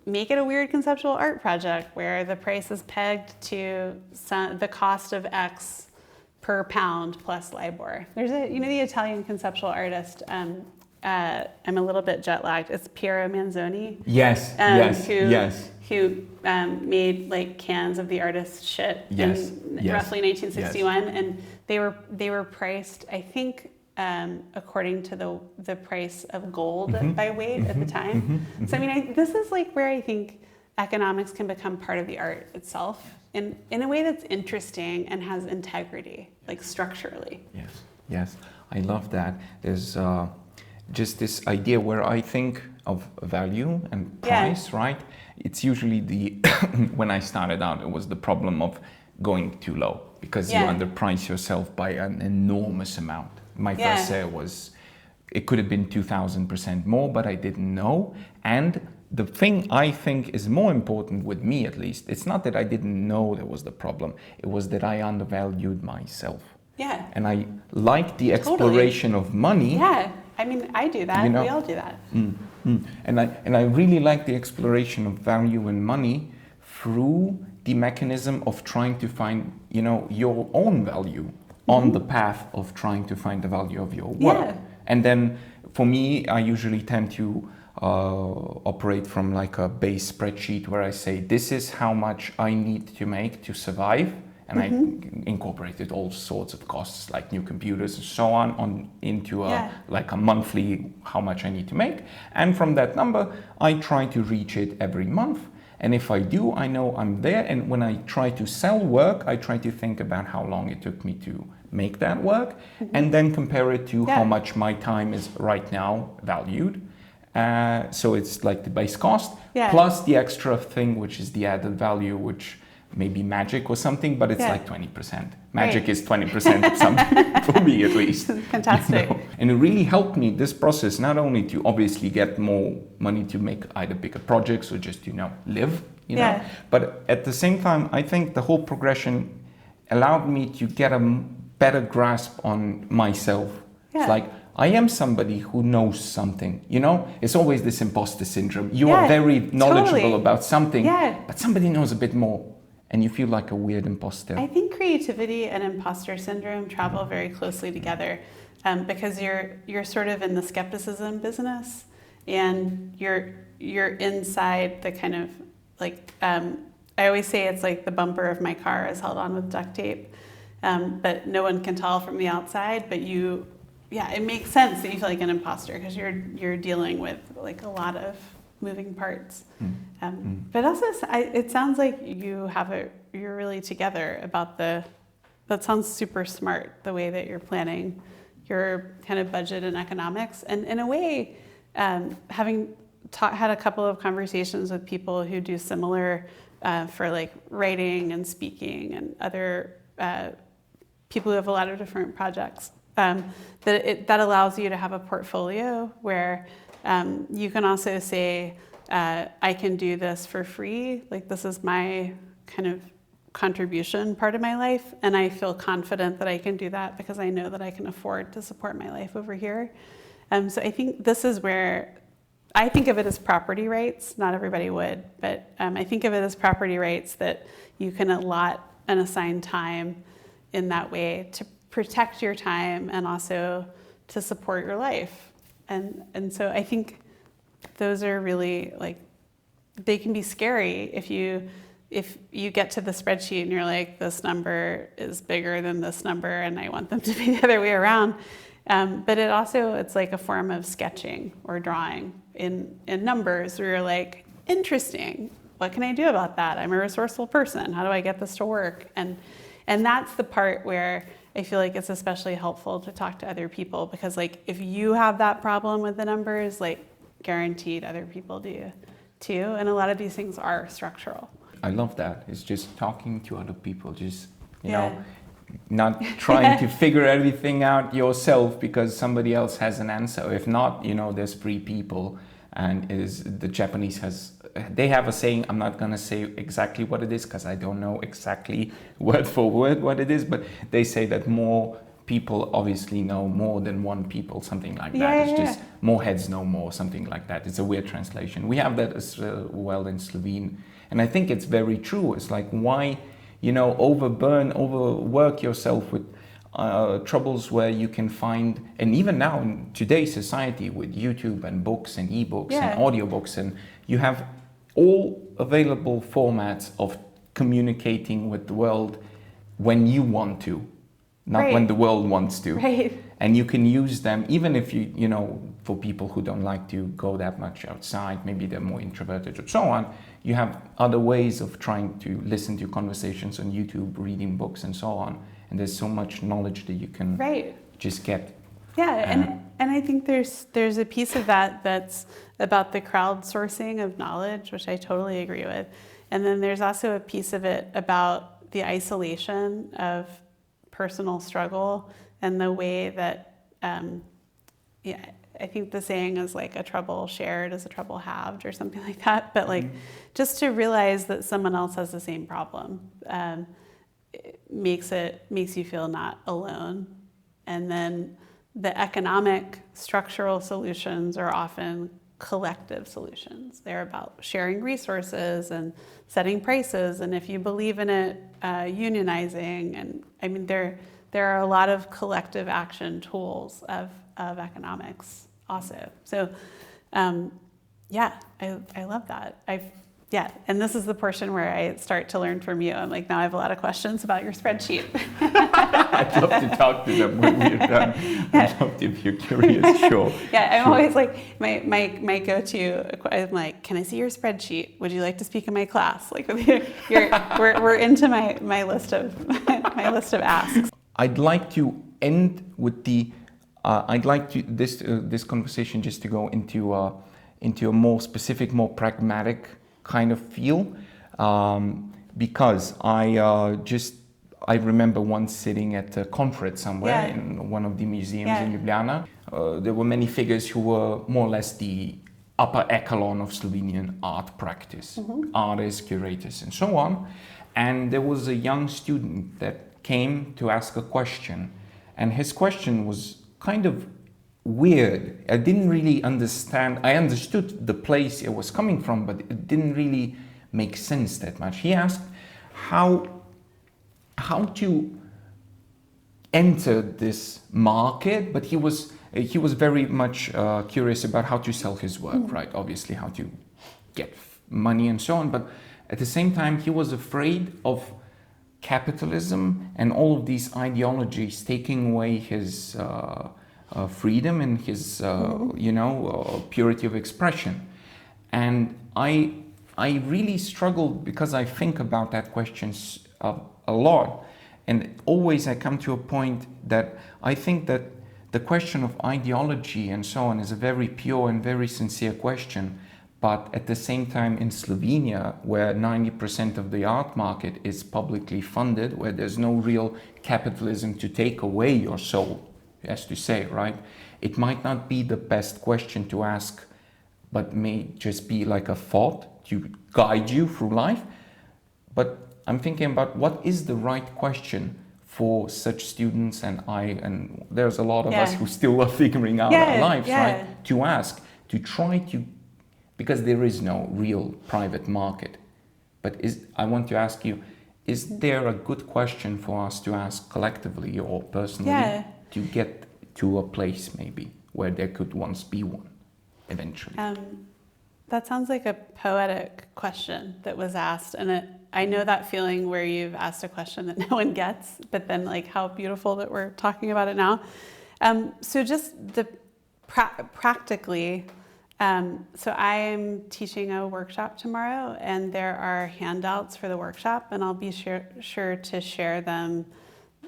make it a weird conceptual art project where the price is pegged to the cost of X per pound plus LIBOR. There's the Italian conceptual artist, I'm a little bit jet lagged. It's Piero Manzoni. Yes, Who made like cans of the artist's shit in roughly 1961, and they were priced, I think, according to the price of gold by weight at the time. So I mean, this is like where I think economics can become part of the art itself, in a way that's interesting and has integrity, like structurally. Yes, I love that. There's just this idea where I think of value and price, right? It's usually when I started out, it was the problem of going too low because you underprice yourself by an enormous amount. My first sale it could have been 2,000% more, but I didn't know. And the thing I think is more important with me, at least, it's not that I didn't know there was the problem. It was that I undervalued myself. Yeah. And I like the exploration of money. Yeah. I mean, I do that. We all do that. And I really like the exploration of value and money through the mechanism of trying to find, your own value on the path of trying to find the value of your work. Yeah. And then for me, I usually tend to operate from like a base spreadsheet where I say, this is how much I need to make to survive. And I incorporated all sorts of costs like new computers and so on into like a monthly how much I need to make. And from that number, I try to reach it every month. And if I do, I know I'm there. And when I try to sell work, I try to think about how long it took me to make that work and then compare it to how much my time is right now valued. So it's like the base cost plus the extra thing, which is the added value, which maybe magic or something, but it's like 20%. Magic is 20% of something, for me at least. Fantastic. And it really helped me, this process, not only to obviously get more money to make either bigger projects or just, live, know, but at the same time, I think the whole progression allowed me to get a better grasp on myself It's Yeah. like, I am somebody who knows something, you know? It's always this imposter syndrome. You Yeah, are very knowledgeable totally. about something, Yeah. but somebody knows a bit more, and you feel like a weird imposter. I think creativity and imposter syndrome travel very closely together, because you're sort of in the skepticism business, and you're inside the kind of like, I always say it's like the bumper of my car is held on with duct tape, but no one can tell from the outside, but it makes sense that you feel like an imposter because you're dealing with like a lot of moving parts. But also, it sounds like you're really together about that sounds super smart, the way that you're planning your kind of budget and economics. And in a way, having had a couple of conversations with people who do similar for like writing and speaking and other people who have a lot of different projects, that allows you to have a portfolio where you can also say, I can do this for free. Like, this is my kind of contribution part of my life, and I feel confident that I can do that because I know that I can afford to support my life over here. So I think this is where I think of it as property rights. Not everybody would, but I think of it as property rights that you can allot and assign time in that way to protect your time and also to support your life. And so I think those are really, like, they can be scary if you get to the spreadsheet and you're like, this number is bigger than this number and I want them to be the other way around. But it's like a form of sketching or drawing in numbers where you're like, interesting, what can I do about that? I'm a resourceful person. How do I get this to work? And that's the part where I feel like it's especially helpful to talk to other people, because like if you have that problem with the numbers, like guaranteed other people do too. And a lot of these things are structural. I love that. It's just talking to other people, just, you Yeah. know, not trying to figure everything out yourself because somebody else has an answer. If not, you know, there's three people, and the Japanese they have a saying, I'm not going to say exactly what it is because I don't know exactly word for word what it is, but they say that more people obviously know more than one people, something like that. It's just more heads know more, something like that. It's a weird translation. We have that as well in Slovene. And I think it's very true. It's like, why, you know, overwork yourself with troubles where you can find, and even now in today's society with YouTube and books and ebooks and audiobooks, and you have all available formats of communicating with the world when you want to, not when the world wants to. Right. And you can use them, even if you know, for people who don't like to go that much outside, maybe they're more introverted or so on, you have other ways of trying to listen to conversations on YouTube, reading books and so on. And there's so much knowledge that you can just get. Yeah, and I think there's a piece of that that's about the crowdsourcing of knowledge, which I totally agree with. And then there's also a piece of it about the isolation of personal struggle and the way that, I think the saying is like, a trouble shared is a trouble halved or something like that. But like, just to realize that someone else has the same problem it makes you feel not alone. And then the economic structural solutions are often collective solutions. They're about sharing resources and setting prices, and if you believe in it, unionizing. And I mean, there are a lot of collective action tools of economics also. So I love that. And this is the portion where I start to learn from you. I'm like, now I have a lot of questions about your spreadsheet. I'd love to talk to them when we're done. I'd love to, if you're curious, sure. I'm always like, my go-to, I'm like, can I see your spreadsheet? Would you like to speak in my class? Like, we're into my list of asks. I'd like to end with this conversation just to go into a more specific, more pragmatic kind of feel, because I remember once sitting at a conference somewhere in one of the museums in Ljubljana. There were many figures who were more or less the upper echelon of Slovenian art practice, artists, curators, and so on. And there was a young student that came to ask a question, and his question was kind of weird. I didn't really understand. I understood the place it was coming from, but it didn't really make sense that much. He asked how to enter this market, but he was very much curious about how to sell his work, right? Obviously, how to get money and so on. But at the same time, he was afraid of capitalism and all of these ideologies taking away his freedom and his, purity of expression. And I really struggled because I think about that question a lot. And always I come to a point that I think that the question of ideology and so on is a very pure and very sincere question. But at the same time, in Slovenia, where 90% of the art market is publicly funded, where there's no real capitalism to take away your soul, as to say, right? It might not be the best question to ask, but may just be like a thought to guide you through life. But I'm thinking about what is the right question for such students and there's a lot of us who still are figuring out our lives, right? To ask, to try to, because there is no real private market. But I want to ask you, is there a good question for us to ask collectively or personally to get to a place maybe where there could once be one eventually? That sounds like a poetic question that was asked, and I know that feeling where you've asked a question that no one gets, but then like how beautiful that we're talking about it now. So just practically, so I am teaching a workshop tomorrow, and there are handouts for the workshop, and I'll be sure to share them.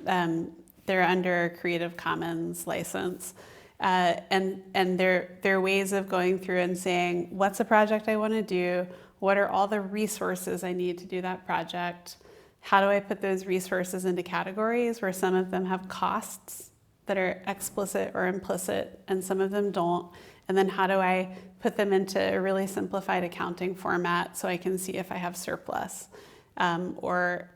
They're under a Creative Commons license. And they're ways of going through and saying, what's a project I want to do? What are all the resources I need to do that project? How do I put those resources into categories where some of them have costs that are explicit or implicit and some of them don't? And then how do I put them into a really simplified accounting format so I can see if I have surplus? Or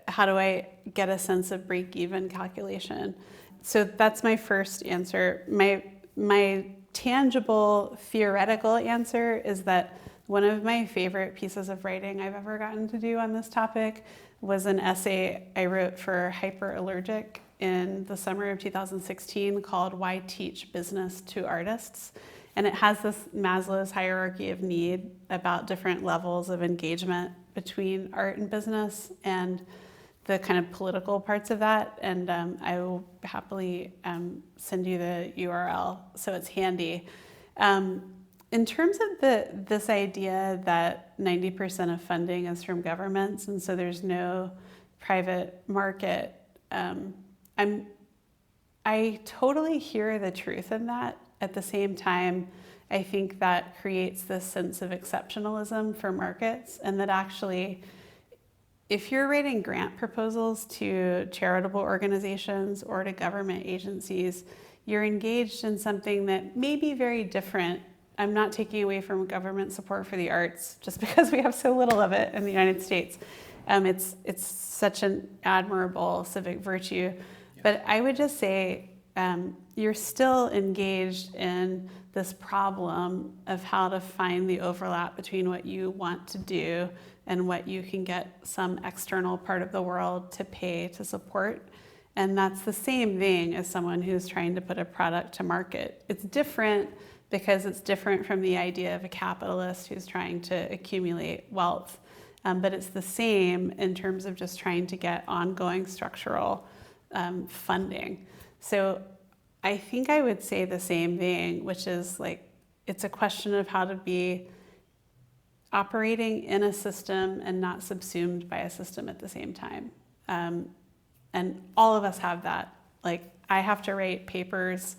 how do I get a sense of break-even calculation? So that's my first answer. My tangible theoretical answer is that one of my favorite pieces of writing I've ever gotten to do on this topic was an essay I wrote for Hyperallergic in the summer of 2016 called Why Teach Business to Artists? And it has this Maslow's hierarchy of need about different levels of engagement between art and business and the kind of political parts of that, and I will happily send you the URL so it's handy. In terms of this idea that 90% of funding is from governments, and so there's no private market, I totally hear the truth in that. At the same time, I think that creates this sense of exceptionalism for markets, and that actually, if you're writing grant proposals to charitable organizations or to government agencies, you're engaged in something that may be very different. I'm not taking away from government support for the arts just because we have so little of it in the United States. It's such an admirable civic virtue. But I would just say you're still engaged in this problem of how to find the overlap between what you want to do and what you can get some external part of the world to pay to support. And that's the same thing as someone who's trying to put a product to market. It's different because it's different from the idea of a capitalist who's trying to accumulate wealth. But it's the same in terms of just trying to get ongoing structural funding. So I think I would say the same thing, which is like, it's a question of how to be operating in a system and not subsumed by a system at the same time. And all of us have that. Like, I have to write papers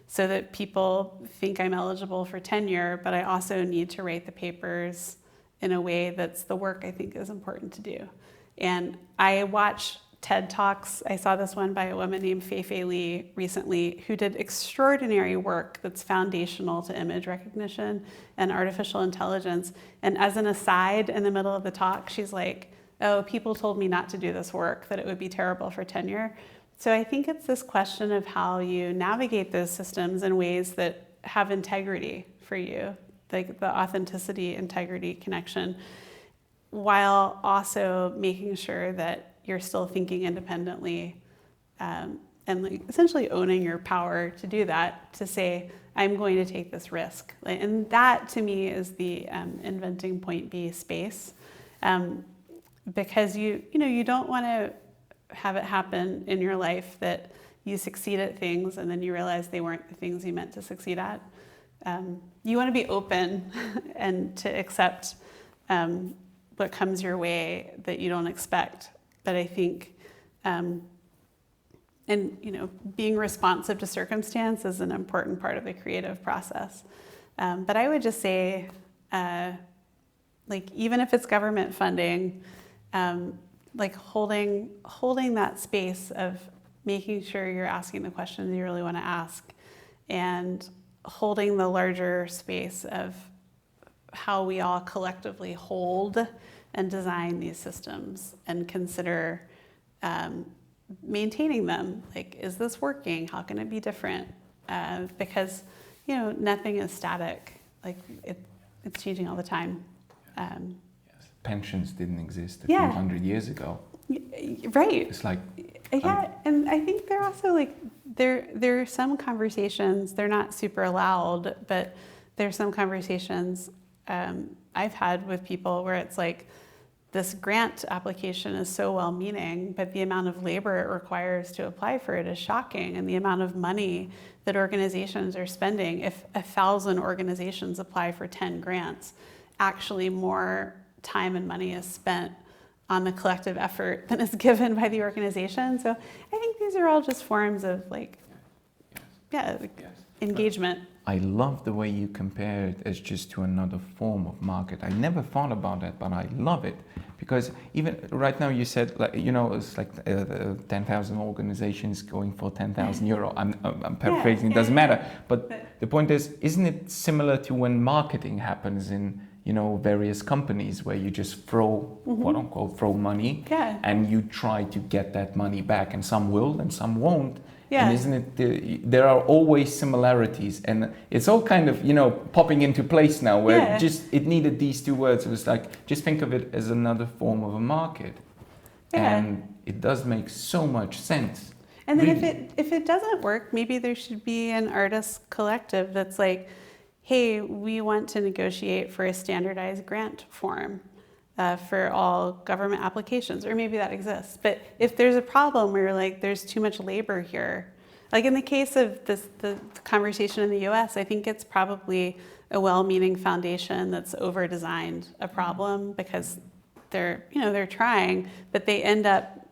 so that people think I'm eligible for tenure, but I also need to write the papers in a way that's the work I think is important to do. And I watch TED Talks. I saw this one by a woman named Fei Li recently, who did extraordinary work that's foundational to image recognition and artificial intelligence. And as an aside, in the middle of the talk, she's like, oh, people told me not to do this work, that it would be terrible for tenure. So I think it's this question of how you navigate those systems in ways that have integrity for you, like the authenticity, integrity, connection, while also making sure that you're still thinking independently, and like essentially owning your power to do that, to say, I'm going to take this risk. And that to me is the inventing point B space, because you don't want to have it happen in your life that you succeed at things and then you realize they weren't the things you meant to succeed at. You want to be open and to accept what comes your way that you don't expect. But I think, being responsive to circumstance is an important part of the creative process. But I would just say, even if it's government funding, holding that space of making sure you're asking the questions you really want to ask, and holding the larger space of how we all collectively hold and design these systems and consider maintaining them. Like, is this working? How can it be different? Because, nothing is static. Like, it's changing all the time. Pensions didn't exist a few hundred years ago. Right. It's like... and I think they're also there are some conversations, they're not super loud, but there's some conversations I've had with people where it's like, this grant application is so well-meaning, but the amount of labor it requires to apply for it is shocking, and the amount of money that organizations are spending. If 1,000 organizations apply for 10 grants, actually more time and money is spent on the collective effort than is given by the organization. So I think these are all just forms of engagement. I love the way you compare it as just to another form of market. I never thought about it, but I love it. Because even right now you said, it's like 10,000 organizations going for 10,000 euro. I'm paraphrasing, it doesn't matter. But the point is, isn't it similar to when marketing happens in, various companies where you just throw, quote unquote, throw money, and you try to get that money back, and some will and some won't. Yeah. And isn't it, there are always similarities, and it's all kind of, popping into place now, where it needed these two words. It was like, just think of it as another form of a market. Yeah. And it does make so much sense. And then if it doesn't work, maybe there should be an artist collective that's like, hey, we want to negotiate for a standardized grant form for all government applications, or maybe that exists. But if there's a problem where you're like, there's too much labor here, like in the case of the conversation in the US, I think it's probably a well-meaning foundation that's over-designed a problem, because they're trying, but they end up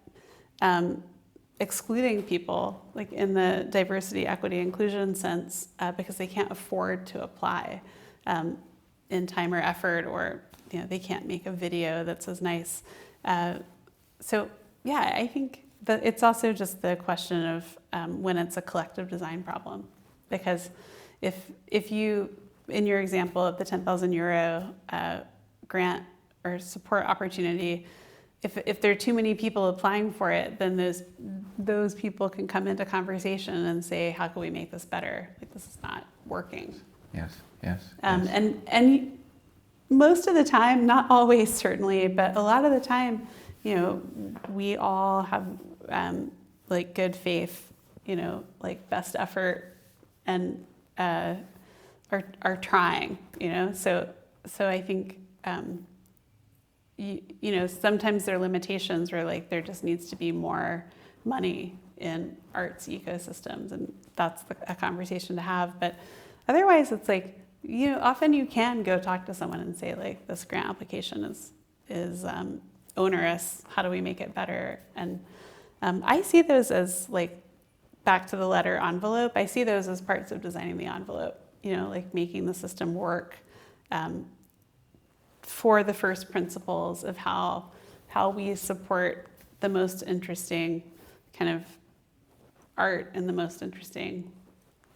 excluding people, like in the diversity, equity, inclusion sense, because they can't afford to apply in time or effort, or they can't make a video that's as nice. I think that it's also just the question of when it's a collective design problem. Because if you, in your example of the 10,000 euro grant or support opportunity, if there are too many people applying for it, then those people can come into conversation and say, how can we make this better? Like, this is not working. Yes. And most of the time, not always certainly, but a lot of the time, we all have good faith, best effort, and are trying, So I think sometimes there are limitations where there just needs to be more money in arts ecosystems, and that's a conversation to have. But otherwise, it's often you can go talk to someone and say, this grant application is onerous. How do we make it better? And I see those as back to the letter envelope. I see those as parts of designing the envelope. Making the system work for the first principles of how we support the most interesting kind of art in the most interesting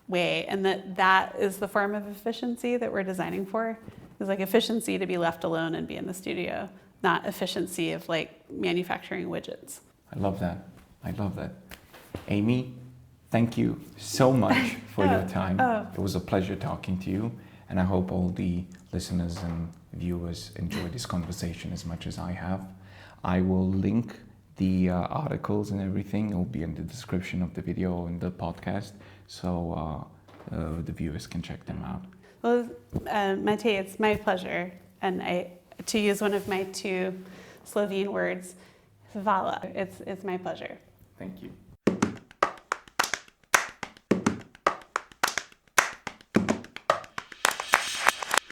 way, and that is the form of efficiency that we're designing for. It's efficiency to be left alone and be in the studio, not efficiency of manufacturing widgets. I love that. Amy, thank you so much for your time. It was a pleasure talking to you, and I hope all the listeners and viewers enjoy this conversation as much as I have. I will link the articles and everything. It will be in the description of the video and the podcast, so the viewers can check them out. Well, Matej, it's my pleasure, and to use one of my two Slovene words, hvala. It's my pleasure. Thank you.